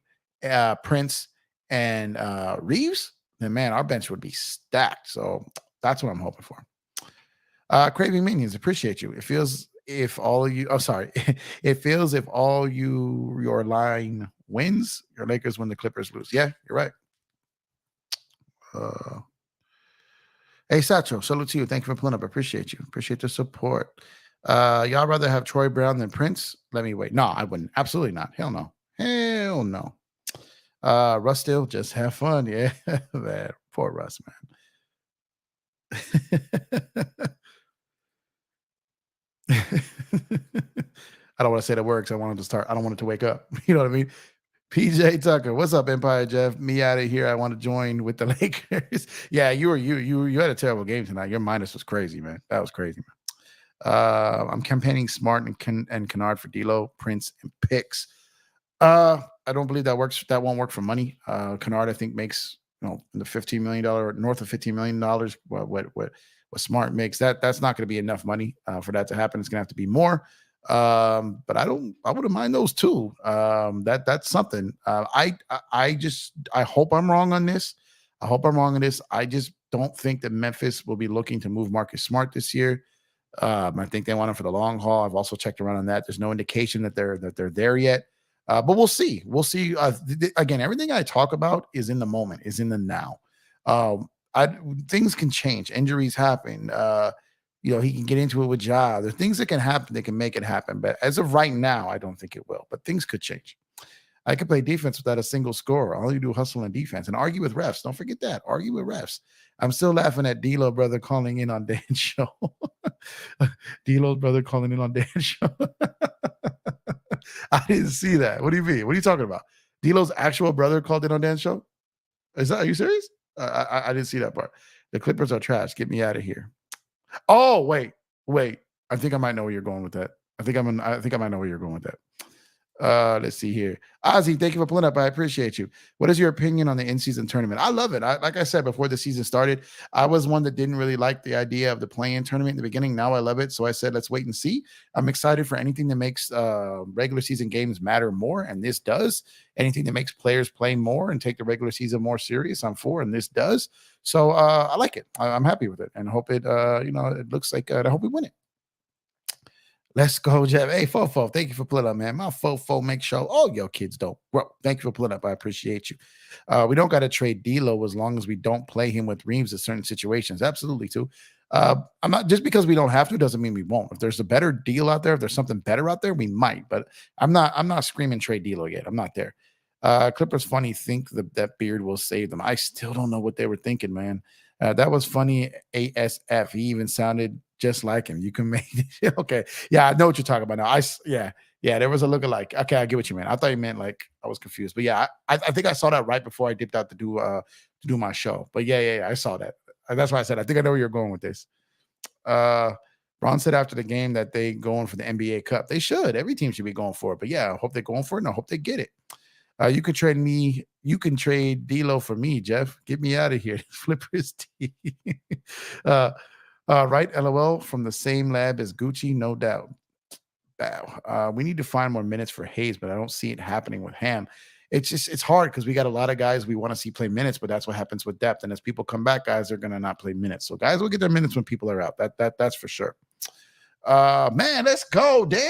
Prince, and Reeves, then man, our bench would be stacked. So that's what I'm hoping for. Craving Minions, appreciate you. It feels if all you it feels if all your line wins, your Lakers win, the Clippers lose. Yeah, you're right. Hey Satchel, salute to you. Thank you for pulling up. Appreciate you. Appreciate the support. Y'all rather have Troy Brown than Prince? Let me wait. No, I wouldn't. Absolutely not. Hell no. Hell no. Russ still just have fun. Yeah, man. Poor Russ, man. I don't want to say the word because I want him to start. I don't want it to wake up. You know what I mean? PJ Tucker, what's up, Empire Jeff? Me out of here. I want to join with the Lakers. Yeah, you had a terrible game tonight. Your minus was crazy, man. That was crazy, man. I'm campaigning Smart and Kennard for D'Lo, Prince, and picks. I don't believe that works. That won't work for money. Kennard, I think, makes in the $15 million, north of $15 million. What Smart makes, that's not going to be enough money for that to happen. It's going to have to be more. But I wouldn't mind those two. That's something. I hope I'm wrong on this. I just don't think that Memphis will be looking to move Marcus Smart this year. I think they want him for the long haul. I've also checked around on that. There's no indication that they're there yet. But we'll see. Again, everything I talk about is in the moment, is in the now. Things can change. Injuries happen. He can get into it with Ja. There's things that can happen that can make it happen. But as of right now, I don't think it will. But things could change. I could play defense without a single score. All you do is hustle and defense and argue with refs. Don't forget that. Argue with refs. I'm still laughing at D'Lo brother calling in on Dan's show. D'Lo's brother calling in on Dan's show. I didn't see that. What do you mean? What are you talking about? D'Lo's actual brother called in on Dan's show? Are you serious? I didn't see that part. The Clippers are trash. Get me out of here. Oh, wait. I think I might know where you're going with that. I think I might know where you're going with that. Let's see here. Ozzy, thank you for pulling up. I appreciate you. What is your opinion on the in-season tournament? I love it. Like I said before the season started, I was one that didn't really like the idea of the play-in tournament in the beginning. Now I love it. So I said, let's wait and see. I'm excited for anything that makes regular season games matter more, and this does. Anything that makes players play more and take the regular season more serious, I'm for, and this does. So I like it. I'm happy with it, and hope it. It looks like I hope we win it. Let's go, Jeff. Hey, Fofo, thank you for pulling up, man. My Fofo make sure all your kids don't. Bro, thank you for pulling up. I appreciate you. We don't got to trade D'Lo as long as we don't play him with Reeves in certain situations. Absolutely, too. I'm not just because we don't have to doesn't mean we won't. If there's a better deal out there, if there's something better out there, we might. But I'm not screaming trade D'Lo yet. I'm not there. Clippers funny think that Beard will save them. I still don't know what they were thinking, man. That was funny. ASF. He even sounded just like him. You can make it. Okay. Yeah, I know what you're talking about now. Yeah, there was a look-alike. Okay, I get what you meant. I thought you meant like I was confused. But yeah, I think I saw that right before I dipped out to to do my show. But yeah, I saw that. That's why I said I think I know where you're going with this. Ron said after the game that they going for the NBA Cup. They should. Every team should be going for it. But yeah, I hope they're going for it, and I hope they get it. You can trade me. You can trade D'Lo for me, Jeff. Get me out of here. Flippers T. Right, LOL, from the same lab as Gucci, no doubt. Wow. We need to find more minutes for Hayes, but I don't see it happening with Ham. It's hard because we got a lot of guys we want to see play minutes, but that's what happens with depth. And as people come back, guys are gonna not play minutes. So guys will get their minutes when people are out. That's for sure. Man, let's go, Dan.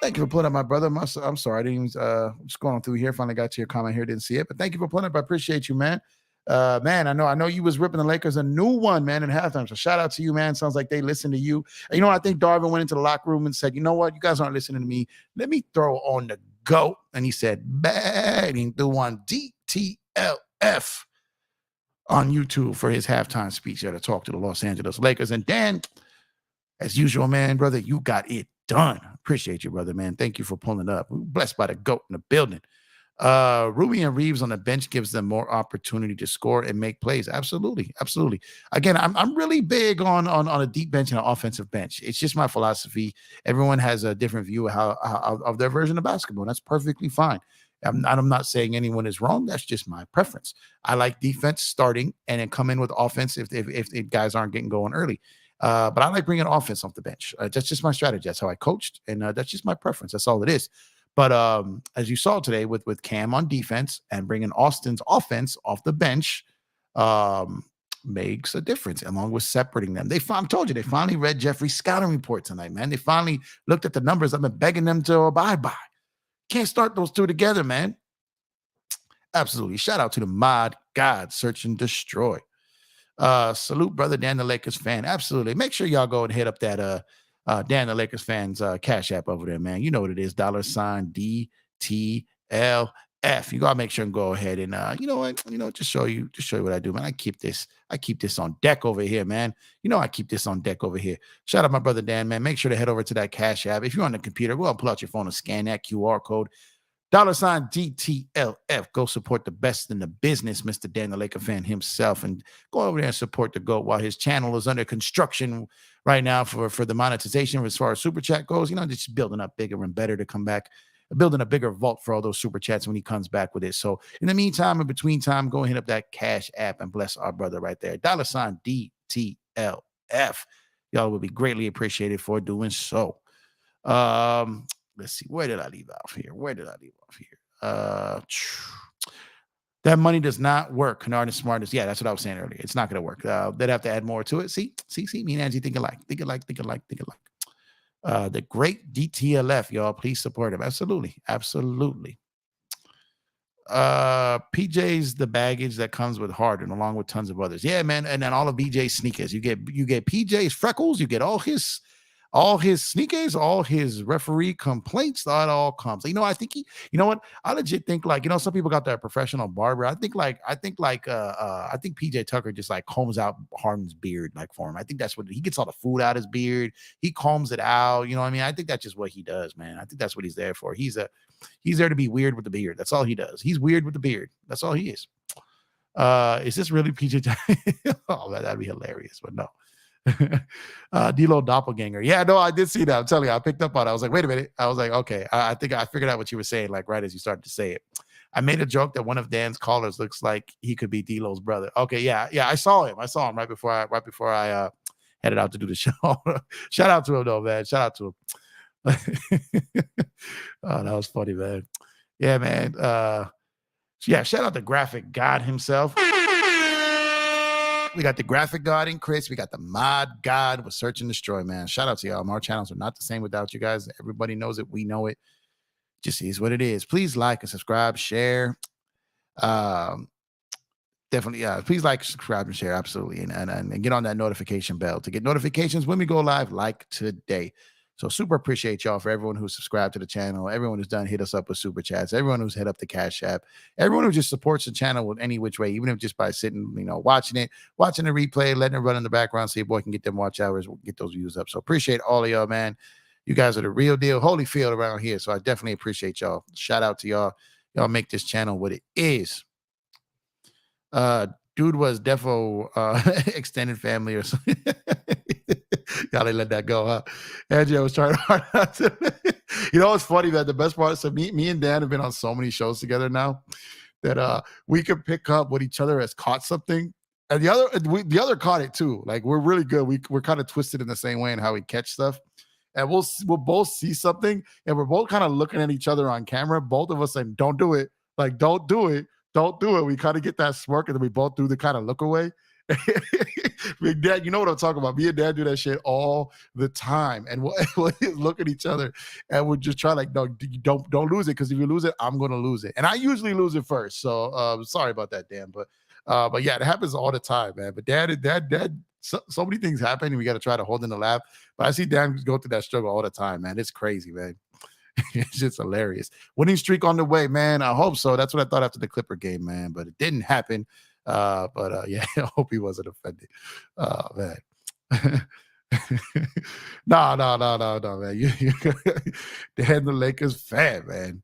Thank you for pulling up, my brother. I'm sorry, I didn't even I'm just going through here. Finally got to your comment here, didn't see it, but thank you for pulling up. I appreciate you, man. Man, I know you was ripping the Lakers a new one, man, in halftime. So shout out to you, man. Sounds like they listen to you. And, I think Darvin went into the locker room and said, you know what, you guys aren't listening to me. Let me throw on the GOAT. And he said, bang, threw on DTLF on YouTube for his halftime speech there to talk to the Los Angeles Lakers. And Dan, as usual, man, brother, you got it done. Appreciate you, brother, man. Thank you for pulling up. We're blessed by the GOAT in the building. Ruby and Reeves on the bench gives them more opportunity to score and make plays. Absolutely. Again, I'm really big on a deep bench and an offensive bench. It's just my philosophy. Everyone has a different view of how of their version of basketball. That's perfectly fine. I'm not saying anyone is wrong. That's just my preference. I like defense starting and then come in with offense if guys aren't getting going early. But I like bringing offense off the bench. That's just my strategy. That's how I coached, and that's just my preference. That's all it is. But as you saw today with Cam on defense and bringing Austin's offense off the bench makes a difference, along with separating them. I told you, they finally read Jeffrey's scouting report tonight, man. They finally looked at the numbers I've been begging them to abide by. Can't start those two together, man. Absolutely. Shout out to the mod God, Search and Destroy. Salute, brother Dan, the Lakers fan. Absolutely. Make sure y'all go and hit up that Dan the Lakers fans Cash App over there, man. You know what it is, $DTLF. You gotta make sure and go ahead and just show you what I do, man. I keep this on deck over here, man. I keep this on deck over here. Shout out my brother Dan, man. Make sure to head over to that Cash App. If you're on the computer, go and pull out your phone and scan that QR code. $DTLF. Go support the best in the business, Mr. Dan the Laker fan himself, and go over there and support the GOAT while his channel is under construction right now for the monetization as far as Super Chat goes. Just building up bigger and better to come back, building a bigger vault for all those Super Chats when he comes back with it. So in the meantime, in between time, go and hit up that Cash App and bless our brother right there. $DTLF. Y'all will be greatly appreciated for doing so. Let's see. Where did I leave off here? That money does not work. Kennard is smartest. Yeah, that's what I was saying earlier. It's not going to work. They'd have to add more to it. See, me and Angie think alike. The great DTLF, y'all. Please support him. Absolutely. PJ's the baggage that comes with Harden, along with tons of others. Yeah, man. And then all of BJ's sneakers. You get PJ's freckles. You get all his sneakers, all his referee complaints, that all comes. I think I legit think some people got their professional barber. I think PJ Tucker just like combs out Harden's beard for him. I think that's what he gets all the food out his beard. He combs it out. I think that's just what he does, man. I think that's what he's there for. He's there to be weird with the beard. That's all he does. He's weird with the beard. That's all he is. Is this really PJ Tucker? Oh, that'd be hilarious, but no. D'Lo doppelganger. Yeah, no, I did see that. I'm telling you, I picked up on it. I was like, wait a minute. I was like, okay, I think I figured out what you were saying, right as you started to say it. I made a joke that one of Dan's callers looks like he could be D'Lo's brother. Okay, yeah, I saw him right before I headed out to do the show. Shout out to him though, man. Shout out to him. Oh, that was funny, man. Yeah, man. Shout out to Graphic God himself. We got the Graphic God in Chris. We got the Mod God with Search and Destroy, man. Shout out to y'all. Our channels are not the same without you guys. Everybody knows it. We know it. Just is what it is. Please like and subscribe, share. Definitely, please like, subscribe, and share. Absolutely. And get on that notification bell to get notifications when we go live like today. So super appreciate y'all for everyone who's subscribed to the channel, everyone who's hit us up with Super Chats, everyone who's hit up the Cash App, everyone who just supports the channel with any which way, even if just by sitting, watching the replay, letting it run in the background so your boy can get them watch hours, get those views up. So appreciate all of y'all, man. You guys are the real deal, Holyfield around here. So I definitely appreciate y'all. Shout out to y'all. Y'all make this channel what it is. Uh, dude was defo extended family or something. Gotta let that go, huh? Angie, I was trying hard not to. You know, it's funny, man. The best part, so me and Dan have been on so many shows together now that we could pick up what each other has caught something. And the other caught it too. Like we're really good. We're kind of twisted in the same way in how we catch stuff. And we'll both see something and we're both kind of looking at each other on camera. Both of us saying, don't do it. Like, don't do it. Don't do it. We kind of get that smirk and then we both do the kind of look away. Me and Dad, you know what I'm talking about. Me and Dad do that shit all the time. And we'll look at each other and we'll just try like, no, don't lose it. Because if you lose it, I'm gonna lose it. And I usually lose it first. So sorry about that, Dan. But yeah, it happens all the time, man. But Dad, so many things happen and we got to try to hold in the laugh. But I see Dan go through that struggle all the time, man. It's crazy, man. It's just hilarious. Winning streak on the way, man. I hope so. That's what I thought after the Clipper game, man. But it didn't happen. Yeah, I hope he wasn't offended. Man. No, man. You Dan the Lakers fan, man.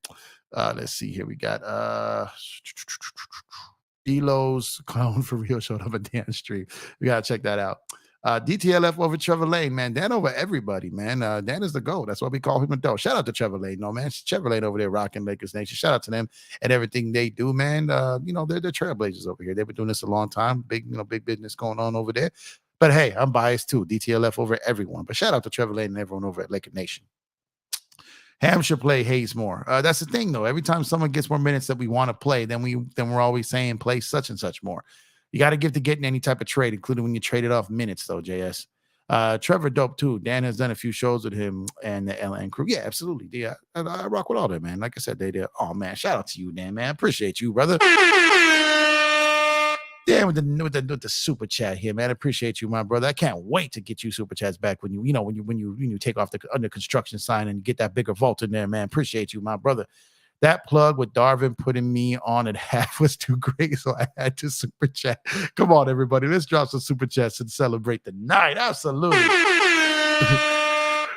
Let's see here. We got D'Lo's clone for real showed up at Dan's stream. We gotta check that out. DTLF over Trevor Lane, man. Dan over everybody, man. Dan is the GOAT. That's why we call him a dope. Shout out to Trevor Lane, no man. Trevor Lane over there rocking Lakers Nation. Shout out to them and everything they do, man. You know, they're trailblazers over here. They've been doing this a long time. Big business going on over there. But hey, I'm biased too. DTLF over everyone. But shout out to Trevor Lane and everyone over at Laker Nation. Hampshire play Hayes more. That's the thing, though. Every time someone gets more minutes that we want to play, then we're always saying play such and such more. You got to give to getting any type of trade, including when you traded off minutes, though, JS. Trevor dope too. Dan has done a few shows with him and the LN crew. Yeah, absolutely. Yeah, I rock with all that, man. Like I said, they did. Oh man, shout out to you, Dan, man. Appreciate you, brother. Dan with the super chat here, man. I appreciate you, my brother. I can't wait to get you super chats back when you take off the under construction sign and get that bigger vault in there, man. Appreciate you, my brother. That plug with Darvin putting me on at half was too great, so I had to super chat. Come on, everybody. Let's drop some super chats and celebrate the night. Absolutely.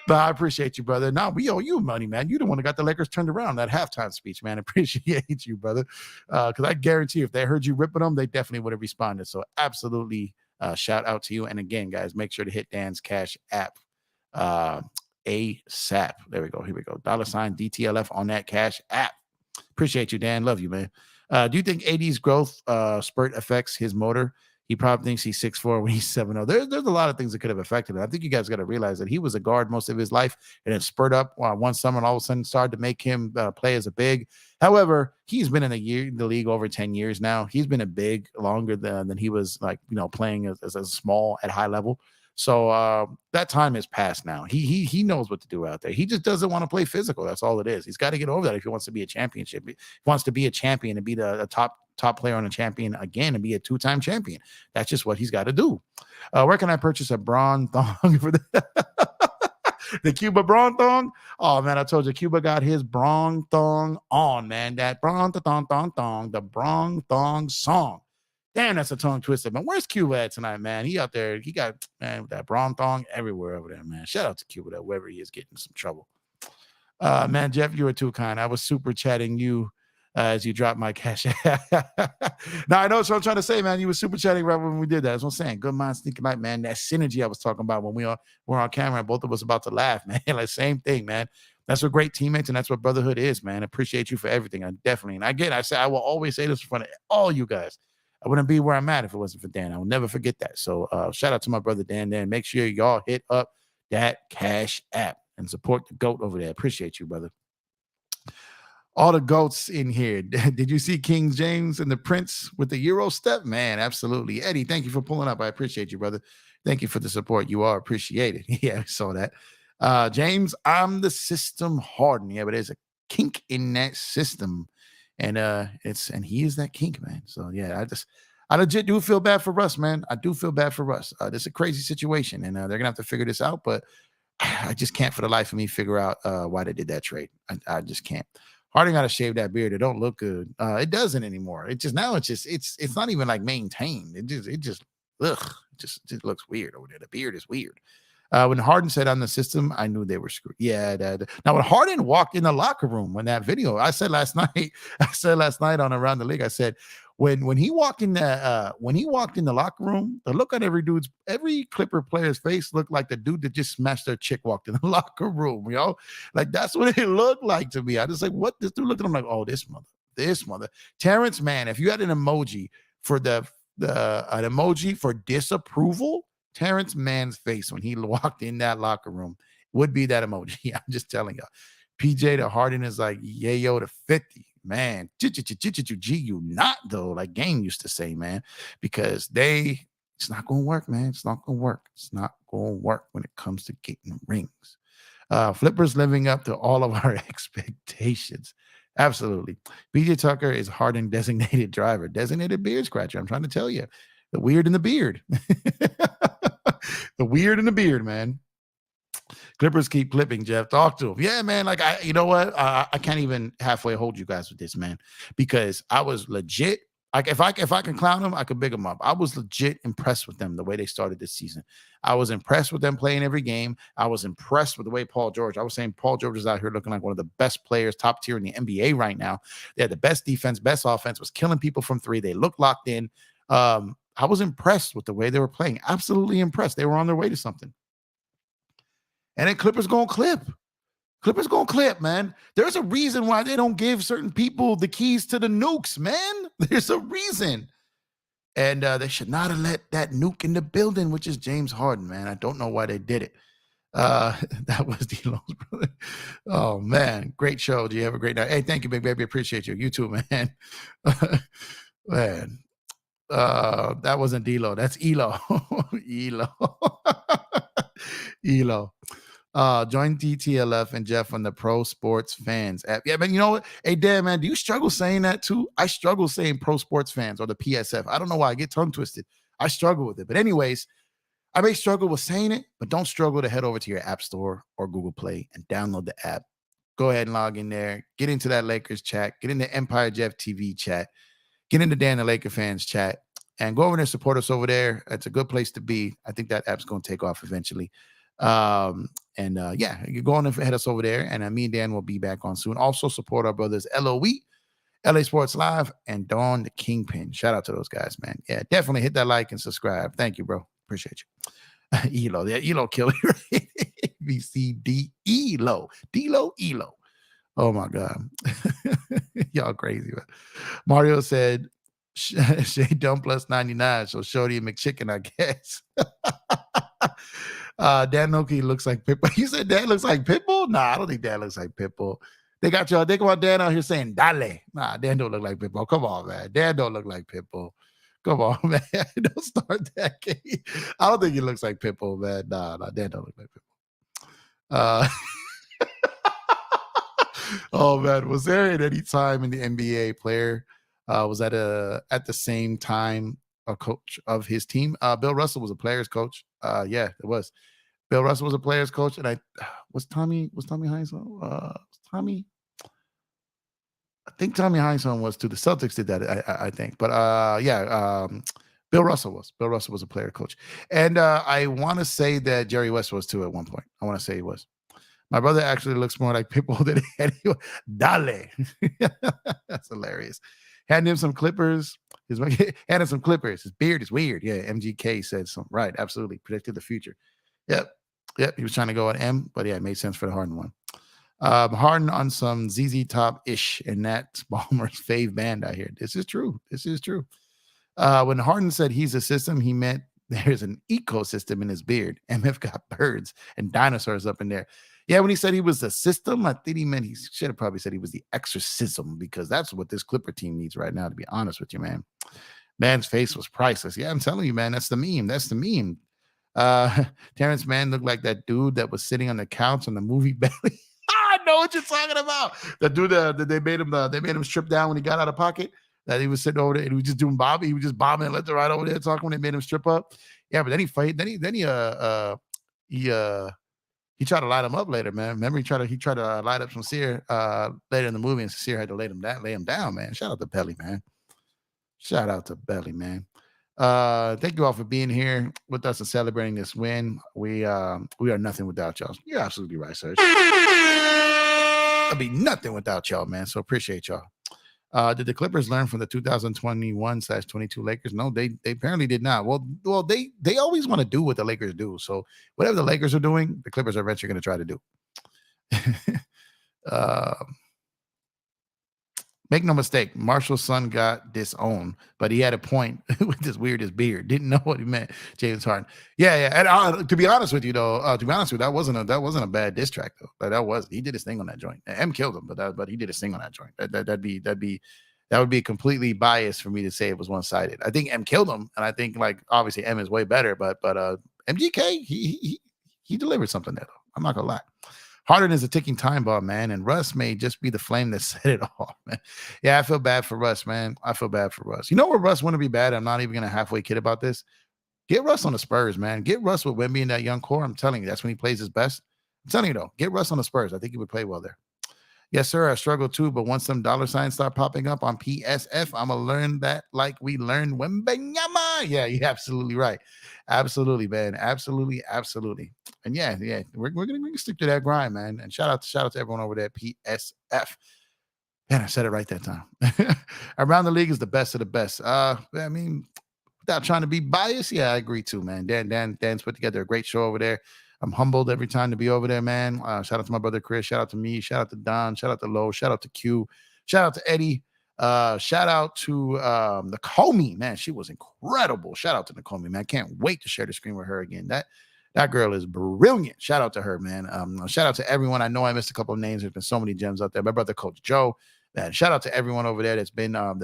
But I appreciate you, brother. No, we owe you money, man. You the one that got the Lakers turned around, that halftime speech, man. Appreciate you, brother. Because I guarantee if they heard you ripping them, they definitely would have responded. So absolutely shout out to you. And again, guys, make sure to hit Dan's Cash app. ASAP. There we go. Here we go. $ DTLF on that Cash app. Appreciate you, Dan. Love you, man. Do you think AD's growth spurt affects his motor? He probably thinks he's 6'4" when he's 7'0". There's a lot of things that could have affected it. I think you guys got to realize that he was a guard most of his life, and it spurred up one summer, and all of a sudden started to make him play as a big. However, he's been in the league over 10 years now. He's been a big longer than he was playing as a small at high level. So that time has passed now. He knows what to do out there. He just doesn't want to play physical. That's all it is. He's got to get over that if he wants to be a championship. He wants to be a champion and be the top player on a champion again and be a 2-time champion. That's just what he's got to do. Where can I purchase a brawn thong for the Cuba brawn thong? Oh man, I told you Cuba got his brawn thong on, man. That brawn thong, the brawn thong song. Damn, that's a tongue twister, man. Where's Cuba at tonight, man? He out there. He got, man, that brawn thong everywhere over there, man. Shout out to Cuba, that wherever he is getting some trouble. Man, Jeff, you were too kind. I was super chatting you as you dropped my cash. Now, I know what I'm trying to say, man. You were super chatting right when we did that. That's what I'm saying. Good mind, sneaky mic, man. That synergy I was talking about when we're on camera, both of us about to laugh, man. Like, same thing, man. That's what great teammates and that's what brotherhood is, man. I appreciate you for everything. I definitely, and again, I will always say this in front of all you guys. I wouldn't be where I'm at if it wasn't for Dan. I will never forget that. So shout out to my brother Dan. Make sure y'all hit up that Cash app and support the GOAT over there. Appreciate you, brother. All the GOATs in here. Did you see King James and the Prince with the Euro step? Man, absolutely. Eddie, thank you for pulling up. I appreciate you, brother. Thank you for the support. You are appreciated. Yeah, I saw that. James, I'm the system hardened. Yeah, but there's a kink in that system. And he is that kink, man. So yeah, I legit do feel bad for Russ, man. I do feel bad for Russ. This is a crazy situation, and they're gonna have to figure this out. But I just can't, for the life of me, figure out why they did that trade. I just can't. Harden got to shave that beard. It don't look good. It doesn't anymore. It's not even like maintained. It just looks weird over there. The beard is weird. When Harden said on the system, I knew they were screwed. Yeah. Now, when Harden walked in the locker room when that video, I said last night on Around the League, I said, When he walked in the locker room, the look on every Clipper player's face looked like the dude that just smashed their chick walked in the locker room, like that's what it looked like to me. I just like, what this dude looked at him like, oh, this mother. Terrence Mann, if you had an emoji for an emoji for disapproval, Terrence Mann's face when he walked in that locker room would be that emoji. I'm just telling you. PJ to Harden is like yayo to 50. Man, G you not though, like Game used to say, man, because it's not gonna work, man. It's not gonna work. It's not gonna work when it comes to getting rings. Flipper's living up to all of our expectations. Absolutely. PJ Tucker is Harden designated driver, designated beard scratcher. I'm trying to tell you, the weird in the beard. The weird in the beard, man. Clippers keep clipping, Jeff. Talk to him. Yeah, man. Like, you know what? I can't even halfway hold you guys with this, man, because I was legit. Like, if I can clown them, I could big them up. I was legit impressed with them the way they started this season. I was impressed with them playing every game. I was impressed with the way Paul George. I was saying Paul George is out here looking like one of the best players, top tier in the NBA right now. They had the best defense, best offense, was killing people from three. They looked locked in. I was impressed with the way they were playing. Absolutely impressed. They were on their way to something. And then Clippers gonna clip. Clippers gonna clip, man. There's a reason why they don't give certain people the keys to the nukes, man. There's a reason. And they should not have let that nuke in the building, which is James Harden, man. I don't know why they did it. That was D-Lo's brother. Oh, man. Great show. Do you have a great night? Hey, thank you, big baby. Appreciate you. You too, man. Man. That wasn't D-Lo. That's Elo. Elo. Elo. Join DTLF and Jeff on the Pro Sports Fans app. Yeah, man, you know what? Hey, Dan, man, do you struggle saying that too? I struggle saying Pro Sports Fans or the PSF. I don't know why. I get tongue twisted. I struggle with it. But anyways, I may struggle with saying it, but don't struggle to head over to your App Store or Google Play and download the app. Go ahead and log in there. Get into that Lakers chat. Get in the Empire Jeff TV chat. Get into Dan the Laker fans chat. And go over there and support us over there. It's a good place to be. I think that app's going to take off eventually. Yeah, you go on and head us over there, and me and Dan will be back on soon. Also support our brothers LOE, LA Sports Live, and Dawn the Kingpin. Shout out to those guys, man. Yeah, definitely hit that like and subscribe. Thank you, bro. Appreciate you. Elo, yeah, Elo killed it. BCD Elo, D-Lo, Elo. Oh my God, y'all crazy, man. Mario said Shay Dumb plus 99, so Shorty and McChicken, I guess. Dan Noki looks like Pitbull. You said Dan looks like Pitbull? Nah, I don't think Dan looks like Pitbull. They got y'all. Think about Dan out here saying Dale. Nah, Dan don't look like Pitbull. Come on, man. Dan don't look like Pitbull. Come on, man. Don't start that game. I don't think he looks like Pitbull, man. Nah, Dan don't look like Pitbull. Oh man, was there at any time in the NBA player was at the same time a coach of his team? Bill Russell was a player's coach. Yeah, it was. Bill Russell was a player's coach, and was Tommy Heinsohn? Tommy, I think Tommy Heinsohn was too. The Celtics did that, I think. But Bill Russell was a player coach, and I want to say that Jerry West was too at one point. I want to say he was. My brother actually looks more like Pitbull than anyone. Dale. That's hilarious. Hand him some clippers. Hand him some clippers. His beard is weird. Yeah, MGK said something. Right, absolutely. Predicted the future. Yep. He was trying to go at M, but yeah, it made sense for the Harden one. Harden on some ZZ Top-ish, and that's Ballmer's fave band out here. This is true. When Harden said he's a system, he meant there's an ecosystem in his beard. MF got birds and dinosaurs up in there. Yeah, when he said he was the system, I think he meant he should have probably said he was the exorcism, because that's what this Clipper team needs right now, to be honest with you, man. Man's face was priceless. Yeah, I'm telling you, man, that's the meme. Terrence Mann looked like that dude that was sitting on the couch on the movie Belly. I know what you're talking about. The dude that they made him strip down when he got out of pocket. That he was sitting over there and he was just doing Bobby. He was just bobbing left and right over there talking when they made him strip up. Yeah, but then he tried to light him up later, man. Remember, he tried to light up some Sear later in the movie, and Sear had to lay him down, man. Shout out to Belly, man. Thank you all for being here with us and celebrating this win. We are nothing without y'all. You're absolutely right, sir. I'd be nothing without y'all, man. So appreciate y'all. Did the Clippers learn from the 2021/22 Lakers? No, they apparently did not. Well, they always want to do what the Lakers do. So whatever the Lakers are doing, the Clippers are eventually going to try to do. uh, Make no mistake, Marshall's son got disowned, but he had a point with this weirdest beard. Didn't know what he meant, James Harden. Yeah, yeah. And to be honest with you, though, that wasn't a bad diss track though. That was he did his thing on that joint. M killed him, but he did his thing on that joint. That would be completely biased for me to say it was one sided. I think M killed him, and I think like obviously M is way better, but MGK he delivered something there though. I'm not gonna lie. Harden is a ticking time bomb, man, and Russ may just be the flame that set it off, man. Yeah, I feel bad for Russ, man. I feel bad for Russ. You know where Russ want to be bad? I'm not even going to halfway kid about this. Get Russ on the Spurs, man. Get Russ with Wemby in that young core. I'm telling you, that's when he plays his best. I'm telling you, though, get Russ on the Spurs. I think he would play well there. Yes, sir. I struggle too, but once some dollar signs start popping up on PSF, I'm gonna learn that like we learned Wembenyama. Yeah, you're absolutely right. Absolutely, man. Absolutely. And yeah, we're gonna stick to that grind, man. And shout out to everyone over there at PSF. Man, I said it right that time. Around the league is the best of the best. I mean, without trying to be biased, yeah, I agree too, man. Dan's put together a great show over there. I'm humbled every time to be over there, man. Shout out to my brother Chris. Shout out to me. Shout out to Don. Shout out to Lo. Shout out to Q. Shout out to Eddie. Shout out to Nakomi, man. She was incredible. Shout out to Nakomi, man. I can't wait to share the screen with her again. That girl is brilliant. Shout out to her, man. Shout out to everyone. I know I missed a couple of names. There's been so many gems out there. My brother Coach Joe. Man, shout out to everyone over there that's been on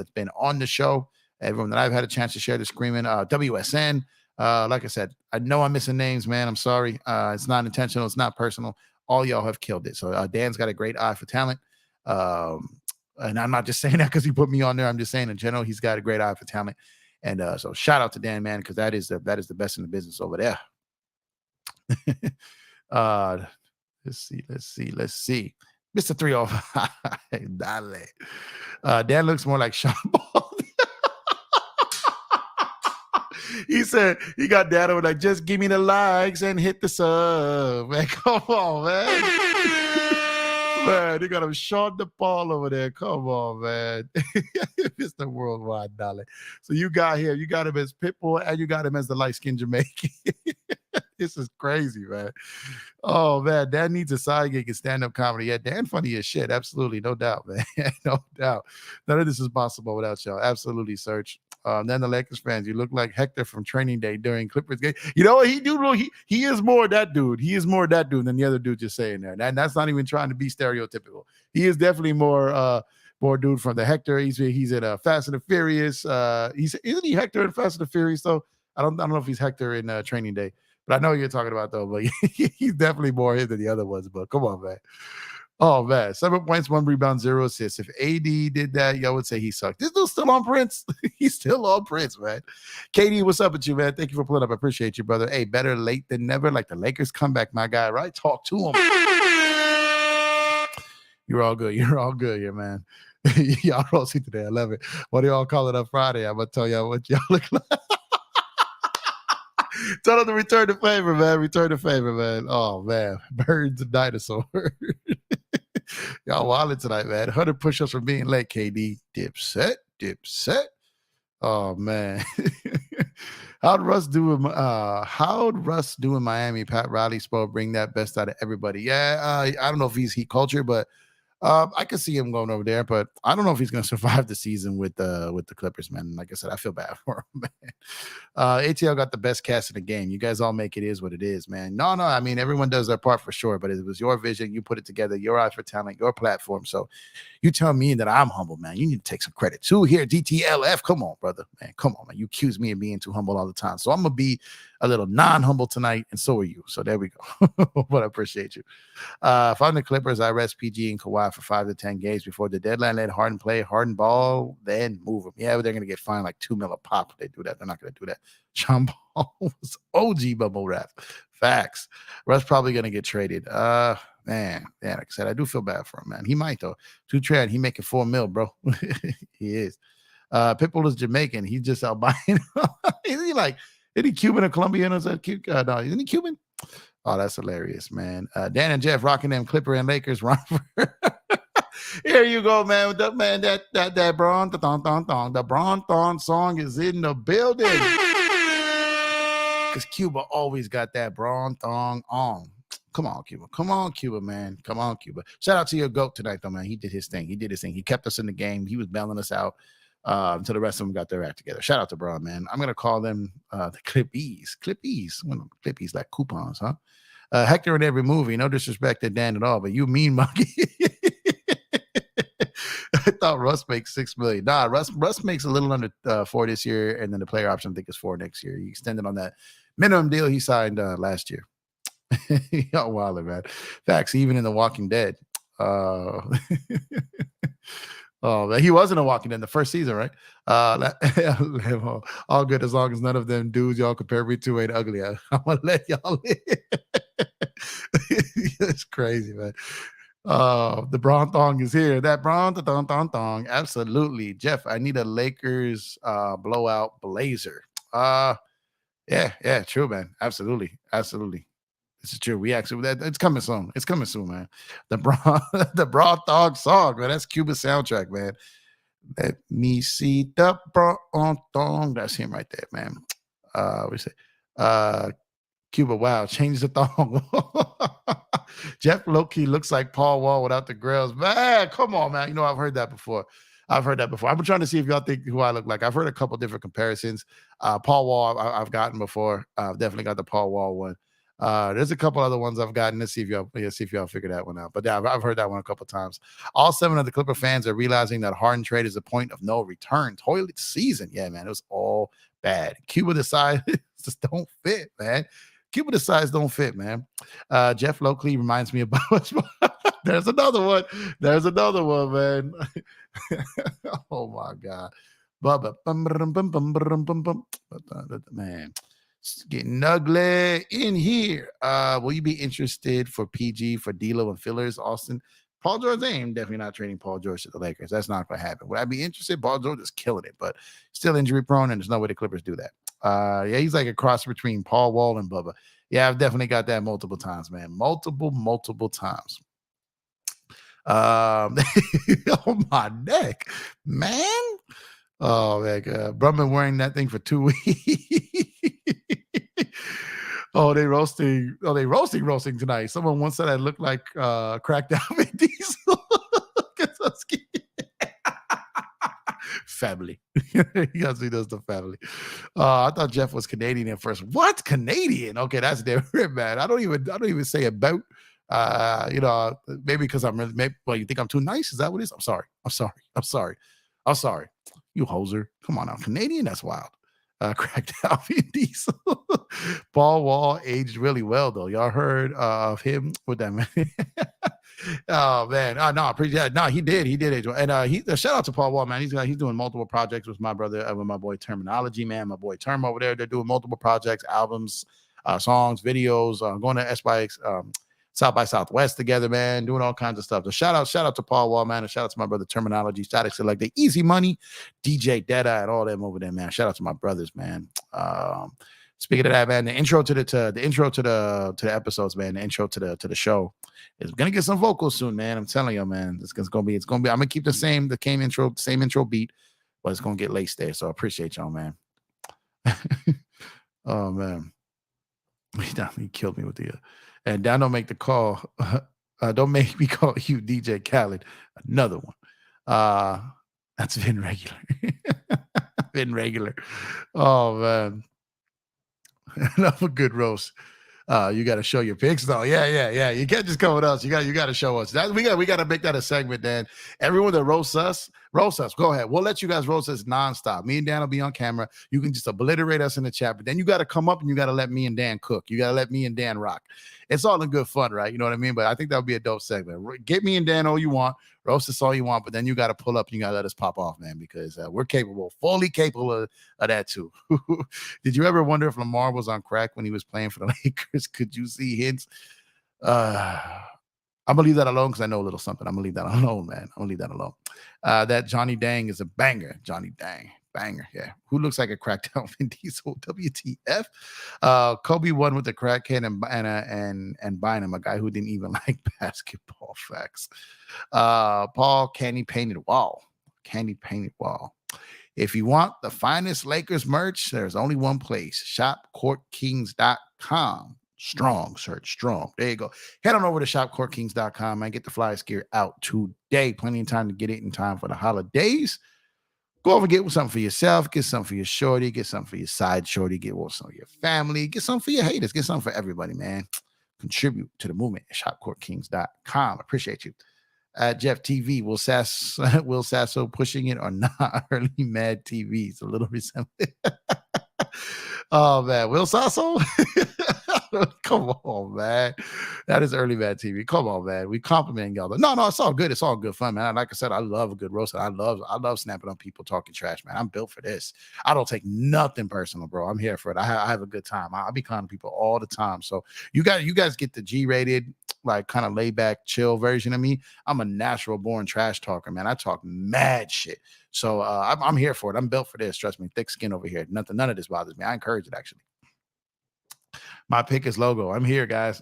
the show. Everyone that I've had a chance to share the screen in. WSN. Like I said, I know I'm missing names, man. I'm sorry. It's not intentional. It's not personal. All y'all have killed it. So Dan's got a great eye for talent. And I'm not just saying that because he put me on there. I'm just saying in general, he's got a great eye for talent. And so shout out to Dan, man, because that is the best in the business over there. Let's see. Mr. 305. Dale. Dan looks more like Sean Paul. He said he got dad over like, just give me the likes and hit the sub. Man, come on, man. Man, they got him Sean DePaul over there. Come on, man. Mr. Worldwide Dollar. So you got him as Pitbull and you got him as the light-skinned Jamaican. This is crazy, man. Oh, man. Dan needs a side gig in stand-up comedy. Yeah, Dan funny as shit. Absolutely. No doubt, man. No doubt. None of this is possible without y'all. Absolutely, Search. Then the Lakers fans, you look like Hector from Training Day during Clippers game. You know what he do? He is more that dude. He is more that dude than the other dude just saying there. And that's not even trying to be stereotypical. He is definitely more dude from the Hector. He's in Fast and the Furious. Isn't he Hector in Fast and the Furious though? I don't know if he's Hector in Training Day, but I know what you're talking about though. But he's definitely more him than the other ones. But come on, man. Oh, man. 7 points, 1 rebound, 0 assists. If AD did that, y'all would say he sucked. This dude's still on Prince. He's still on Prince, man. KD, what's up with you, man? Thank you for pulling up. I appreciate you, brother. Hey, better late than never. Like the Lakers comeback, my guy, right? Talk to him. You're all good. You're all good here, man. Y'all all see today. I love it. What do y'all call it on Friday? I'm going to tell y'all what y'all look like. Tell them to return the favor, man. Return the favor, man. Oh, man. Birds and dinosaurs. Y'all wildin' tonight, man. 100 push-ups for being late, KD. Dipset. Oh, man. How'd Russ do in Miami? Pat Riley spoke, bring that best out of everybody. Yeah, I don't know if he's heat culture, but I could see him going over there, but I don't know if he's going to survive the season with the Clippers, man. Like I said, I feel bad for him, man. ATL got the best cast in the game. You guys all make it is what it is, man. No, I mean, everyone does their part for sure, but it was your vision. You put it together, your eye for talent, your platform. So you tell me that I'm humble, man. You need to take some credit too here. DTLF, come on, brother, man. Come on, man. You accuse me of being too humble all the time. So I'm going to be a little non-humble tonight, and so are you. So there we go. But I appreciate you. If I'm the Clippers, I rest PG and Kawhi for 5 to 10 games before the deadline. Let Harden play, Harden ball, then move them. Yeah, but they're going to get fined like $2 million a pop if they do that. They're not going to do that. John Paul was OG bubble wrap. Facts. Russ probably going to get traded. Man, like I said, I do feel bad for him, man. He might, though. To trade, he making $4 million, bro. He is. Pitbull is Jamaican. He's just albino. Isn't he Cuban or Colombian? Is that cute? No, isn't he Cuban? Oh, that's hilarious, man. Dan and Jeff rocking them Clipper and Lakers. Here you go, man. That Bron thong thong thong. The Bron thong song is in the building. Because Cuba always got that Bron thong on. Come on, Cuba. Come on, Cuba, man. Come on, Cuba. Shout out to your GOAT tonight, though, man. He did his thing. He kept us in the game. He was bailing us out until the rest of them got their act together. Shout out to Bron, man. I'm going to call them the Clippies. Clippies like coupons, huh? Hector in every movie. No disrespect to Dan at all, but you mean monkey. I thought Russ makes $6 million. Nah, Russ makes a little under 4 this year, and then the player option I think is 4 next year. He extended on that minimum deal he signed last year. Oh, wilder, man. Facts, even in The Walking Dead. Oh, man, he wasn't a Walking Dead in the first season, right? All good as long as none of them dudes y'all compare me to ain't ugly. I'm gonna let y'all live. It's crazy, man. The Bron thong is here. That Bron thong. Absolutely. Jeff, I need a Lakers blowout blazer. Yeah, true, man. Absolutely. This is true. It's coming soon. It's coming soon, man. The Bron thong song, man. That's Cuba's soundtrack, man. Let me see the Bron thong. That's him right there, man. We say Cuba, wow, change the thong. Jeff low-key looks like Paul Wall without the grills. Man, come on, man. You know, I've heard that before. I've been trying to see if y'all think who I look like. I've heard a couple different comparisons. Paul Wall, I've gotten before. I've definitely got the Paul Wall one. There's a couple other ones I've gotten. Let's see if y'all figure that one out. But yeah, I've heard that one a couple times. All 7 of the Clipper fans are realizing that Harden trade is a point of no return. Toilet season. Yeah, man, it was all bad. Cuba decides just don't fit, man. Cuba decides don't fit, man. Jeff Lockley reminds me about There's another one, man. Oh my God. Bubba. Man. It's getting ugly in here. Will you be interested for PG for D'Lo and fillers, Austin? Paul George, I'm definitely not trading Paul George to the Lakers. That's not going to happen. Would I be interested? Paul George is killing it, but still injury prone, and there's no way the Clippers do that. Yeah, he's like a cross between Paul Wall and Bubba. Yeah, I've definitely got that multiple times, man. Multiple times. Oh, my neck, man. Oh, man. Bro, been wearing that thing for 2 weeks. They roasting tonight. Someone once said I look like cracked out Vin Diesel. Family. He actually does the family. I thought Jeff was Canadian at first. What? Canadian? Okay, that's different, man. I don't even say about. Maybe because you think I'm too nice? Is that what it is? I'm sorry. You hoser. Come on now. Canadian? That's wild. Cracked out Vin Diesel. Paul Wall aged really well, though. Y'all heard of him with that man? Oh man, he did age well. And shout out to Paul Wall, man. He's doing multiple projects with my brother, with my boy Terminology, man. My boy Term over there. They're doing multiple projects, albums, songs, videos, going to South by Southwest together, man, doing all kinds of stuff. So shout out to Paul Wall, man, and shout out to my brother Terminology. Shout out to like the Easy Money, DJ Deada, and all them over there, man. Shout out to my brothers, man. Speaking of that, man, the intro to the episodes, man, the intro to the show is gonna get some vocals soon, man. I'm telling you, man, it's gonna be. I'm gonna keep the same intro beat, but it's gonna get laced there. So I appreciate y'all, man. Oh man, he killed me with the. And now don't make the call. Don't make me call you DJ Khaled. Another one. That's been regular. Been regular. Oh man. Enough a good roast. You got to show your pics though. Yeah. You can't just come with us. You got to show us. We got to make that a segment, Dan. Everyone that roasts us. Go ahead. We'll let you guys roast us nonstop. Me and Dan will be on camera. You can just obliterate us in the chat, but then you got to come up and you got to let me and Dan cook. You got to let me and Dan rock. It's all in good fun, right? You know what I mean? But I think that would be a dope segment. Get me and Dan all you want. Roast us all you want, but then you got to pull up and you got to let us pop off, man, because we're fully capable of that too. Did you ever wonder if Lamar was on crack when he was playing for the Lakers? Could you see hints? I'm gonna leave that alone because I know a little something. I'm gonna leave that alone, man. I'm gonna leave that alone. That Johnny Dang is a banger. Johnny Dang. banger. Yeah. Who looks like a cracked out Vin Diesel? WTF? Kobe won with the crackhead and Bynum, a guy who didn't even like basketball. Facts. Paul, candy painted wall. Candy painted wall. If you want the finest Lakers merch, there's only one place, shopcourtkings.com. Strong, search strong. There you go. Head on over to shopcourtkings.com and get the flyers gear out today. Plenty of time to get it in time for the holidays. Go over and get something for yourself, get something for your shorty, get something for your side shorty, get some for your family, get something for your haters, get something for everybody, man. Contribute to the movement at shopcourtkings.com. Appreciate you. Jeff TV, Will Sasso pushing it or not? Early Mad TV. It's a little resemblance. Oh man, Will Sasso? Come on, man. That is early Mad TV. Come on, man. We compliment y'all. No, it's all good. It's all good fun, man. Like I said, I love a good roast. I love snapping on people talking trash, man. I'm built for this. I don't take nothing personal, bro. I'm here for it. I have a good time. I'll be clowning people all the time. So you guys get the G-rated, like kind of laid back, chill version of me. I'm a natural born trash talker, man. I talk mad shit. So I'm here for it. I'm built for this. Trust me, thick skin over here. None of this bothers me. I encourage it, actually. My pick is logo. I'm here, guys.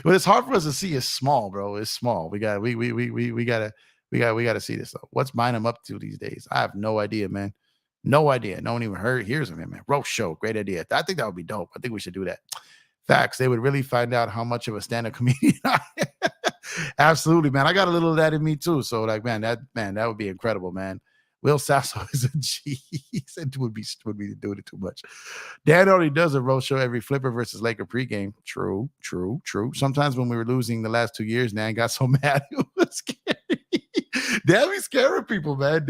But it's hard for us to see. It's small, bro. It's small. We gotta see this though. What's Bynum up to these days? I have no idea, man. No idea. No one even hears of him, man. Roast show. Great idea. I think that would be dope. I think we should do that. Facts. They would really find out how much of a stand-up comedian I am. Absolutely, man. I got a little of that in me too. So, like, that would be incredible, man. Will Sasso is a G. He said would be doing it too much. Dan already does a roast show every Flipper versus Laker pregame. True. Sometimes when we were losing the last 2 years, Dan got so mad it was scary. Dan be scaring people, man.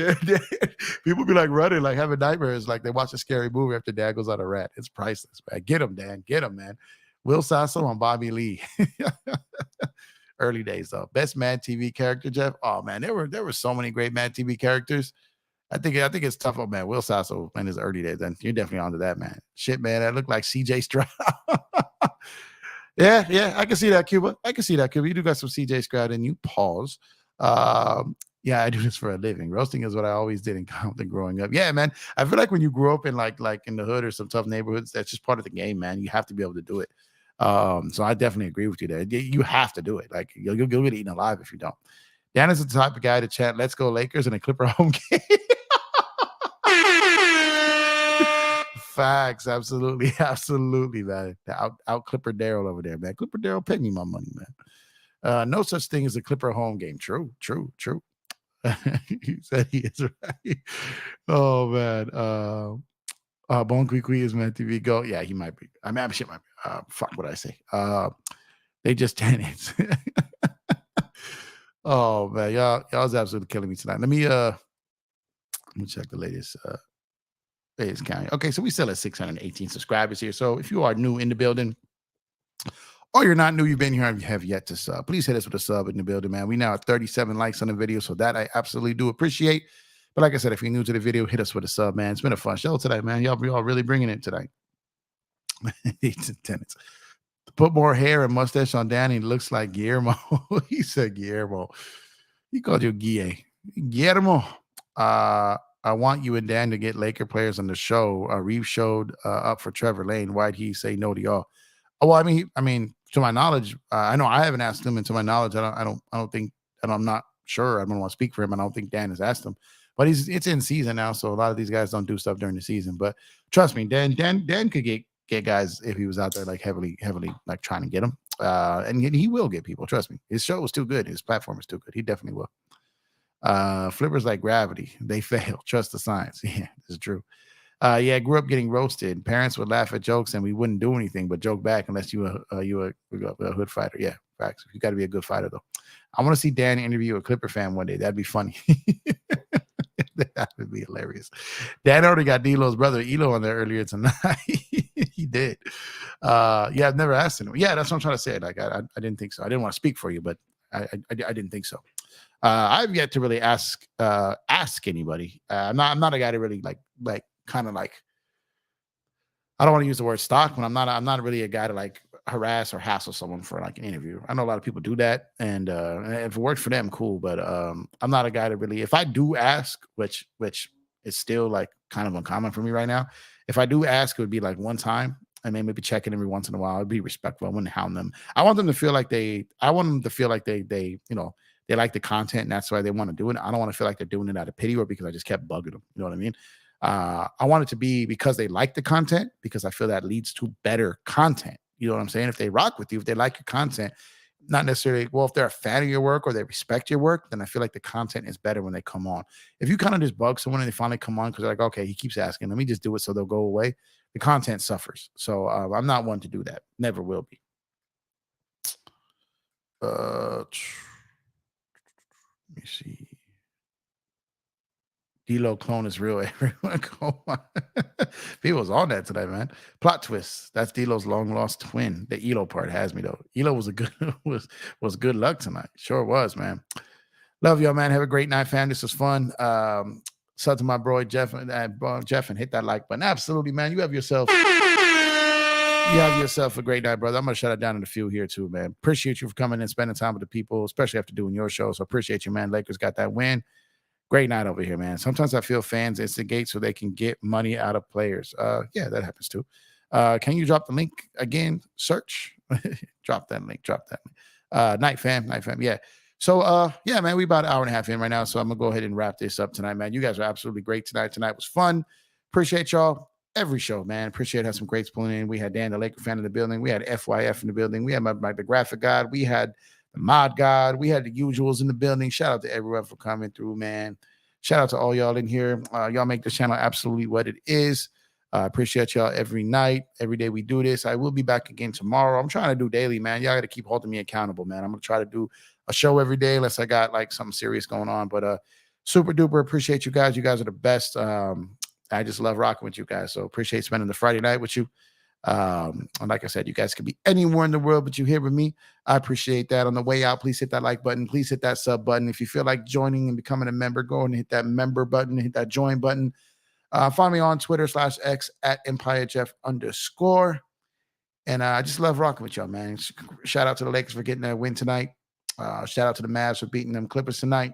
People be like running, like having nightmares, like they watch a scary movie after Dan goes on a rant. It's priceless, man. Get him, Dan. Get him, man. Will Sasso on Bobby Lee. Early days though. Best Mad TV character, Jeff. Oh man, there were so many great Mad TV characters. I think it's tough on man. Will Sasso in his early days, and you're definitely onto that, man. Shit, man, that looked like CJ Stroud. yeah, I can see that, Cuba. You do got some CJ Stroud in you. Pause. Yeah, I do this for a living. Roasting is what I always did in Compton growing up. Yeah, man. I feel like when you grew up in like in the hood or some tough neighborhoods, that's just part of the game, man. You have to be able to do it. So I definitely agree with you there. You have to do it. Like you'll get eaten alive if you don't. Dan is the type of guy to chant "Let's go Lakers" and a Clipper home game. Facts, absolutely, man. Out Clipper Daryl over there, man. Clipper Daryl, pay me my money, man. No such thing as a Clipper home game. True. He said he is right. Oh man. Bon Qui is meant to be go. Yeah, he might be. I mean, shit might be. Fuck what I say. They just tenants. Oh man, y'all's absolutely killing me tonight. Let me check the latest count. Okay, so we still at 618 subscribers here. So if you are new in the building, or you're not new, you've been here and you have yet to sub, please hit us with a sub in the building, man. We now have 37 likes on the video, so that I absolutely do appreciate. But like I said, if you're new to the video, hit us with a sub, man. It's been a fun show tonight, man. Y'all really bringing it tonight. Tenants. Put more hair and mustache on Danny. Looks like Guillermo. He said Guillermo. He called you Guillermo. I want you and Dan to get Laker players on the show. Reeves showed up for Trevor Lane. Why'd he say no to y'all? Oh, well, I mean, to my knowledge, I know I haven't asked him, and to my knowledge, I don't think, and I'm not sure. I don't want to speak for him. I don't think Dan has asked him, but it's in season now, so a lot of these guys don't do stuff during the season. But trust me, Dan could get guys if he was out there like heavily like trying to get them, and he will get people. Trust me, his show is too good. His platform is too good. He definitely will. Flippers like gravity, they fail. Trust the science. Yeah, this is true. Yeah, I grew up getting roasted. Parents would laugh at jokes and we wouldn't do anything but joke back unless you were a hood fighter. Yeah, facts. You got to be a good fighter though. I want to see Dan interview a Clipper fan one day. That'd be funny. That would be hilarious. Dan already got D'Lo's brother Elo on there earlier tonight. He did. Yeah, I've never asked him. Yeah, that's what I'm trying to say. Like I didn't think so. I didn't want to speak for you, but I didn't think so. I've yet to really ask anybody. I'm not a guy to really like kind of like, I don't want to use the word stalk, but I'm not really a guy to like harass or hassle someone for like an interview. I know a lot of people do that, and if it works for them, cool. But I'm not a guy to really, if I do ask, which It's still like kind of uncommon for me right now. If I do ask, it would be like one time, and then maybe check in every once in a while. I'd be respectful. I wouldn't hound them. I want them to feel like I want them to feel like they they like the content, and that's why they want to do it. I don't want to feel like they're doing it out of pity or because I just kept bugging them. You know what I mean? I want it to be because they like the content, because I feel that leads to better content. You know what I'm saying? If they rock with you, if they like your content, not necessarily, well, if they're a fan of your work or they respect your work, then I feel like the content is better when they come on. If you kind of just bug someone and they finally come on because they're like, okay, he keeps asking, let me just do it so they'll go away, the content suffers. So I'm not one to do that. Never will be. Let me see. D-Lo clone is real. Everyone go on. People's on that today, man. Plot twist. That's D-Lo's long lost twin. The Elo part has me though. Elo was a good was good luck tonight. Sure was, man. Love y'all, man. Have a great night, fam. This was fun. Shout to my bro Jeff and hit that like button. Absolutely, man. You have yourself a great night, brother. I'm gonna shut it down in a few here too, man. Appreciate you for coming and spending time with the people, especially after doing your show. So appreciate you, man. Lakers got that win. Great night over here, man. Sometimes I feel fans instigate so they can get money out of players. Yeah, that happens too. Can you drop the link again? Search. Drop that link. Night fam. Yeah. So yeah, man, we about an hour and a half in right now. So I'm gonna go ahead and wrap this up tonight, man. You guys are absolutely great tonight. Tonight was fun. Appreciate y'all. Every show, man. Appreciate having some greats pulling in. We had Dan, the Laker fan in the building. We had FYF in the building. We had the graphic god. We had the mod god. We had the usuals in the building. Shout out to everyone for coming through, man. Shout out to all y'all in here. Y'all make this channel absolutely what it is. Appreciate y'all every night, every day we do this. I will be back again tomorrow. I'm trying to do daily, man. Y'all got to keep holding me accountable, man. I'm going to try to do a show every day unless I got like something serious going on. But super duper appreciate you guys. You guys are the best. I just love rocking with you guys. So appreciate spending the Friday night with you. And like I said, you guys could be anywhere in the world, but you're here with me. I appreciate that. On the way out, please hit that like button. Please hit that sub button. If you feel like joining and becoming a member, go and hit that member button, hit that join button. Find me on Twitter/X at EmpireJeff_. And I just love rocking with y'all, man. Shout out to the Lakers for getting that win tonight. Shout out to the Mavs for beating them Clippers tonight.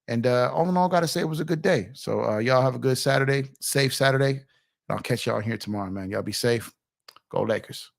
And all in all, got to say it was a good day. So y'all have a good Saturday, safe Saturday. And I'll catch y'all here tomorrow, man. Y'all be safe. Go Lakers.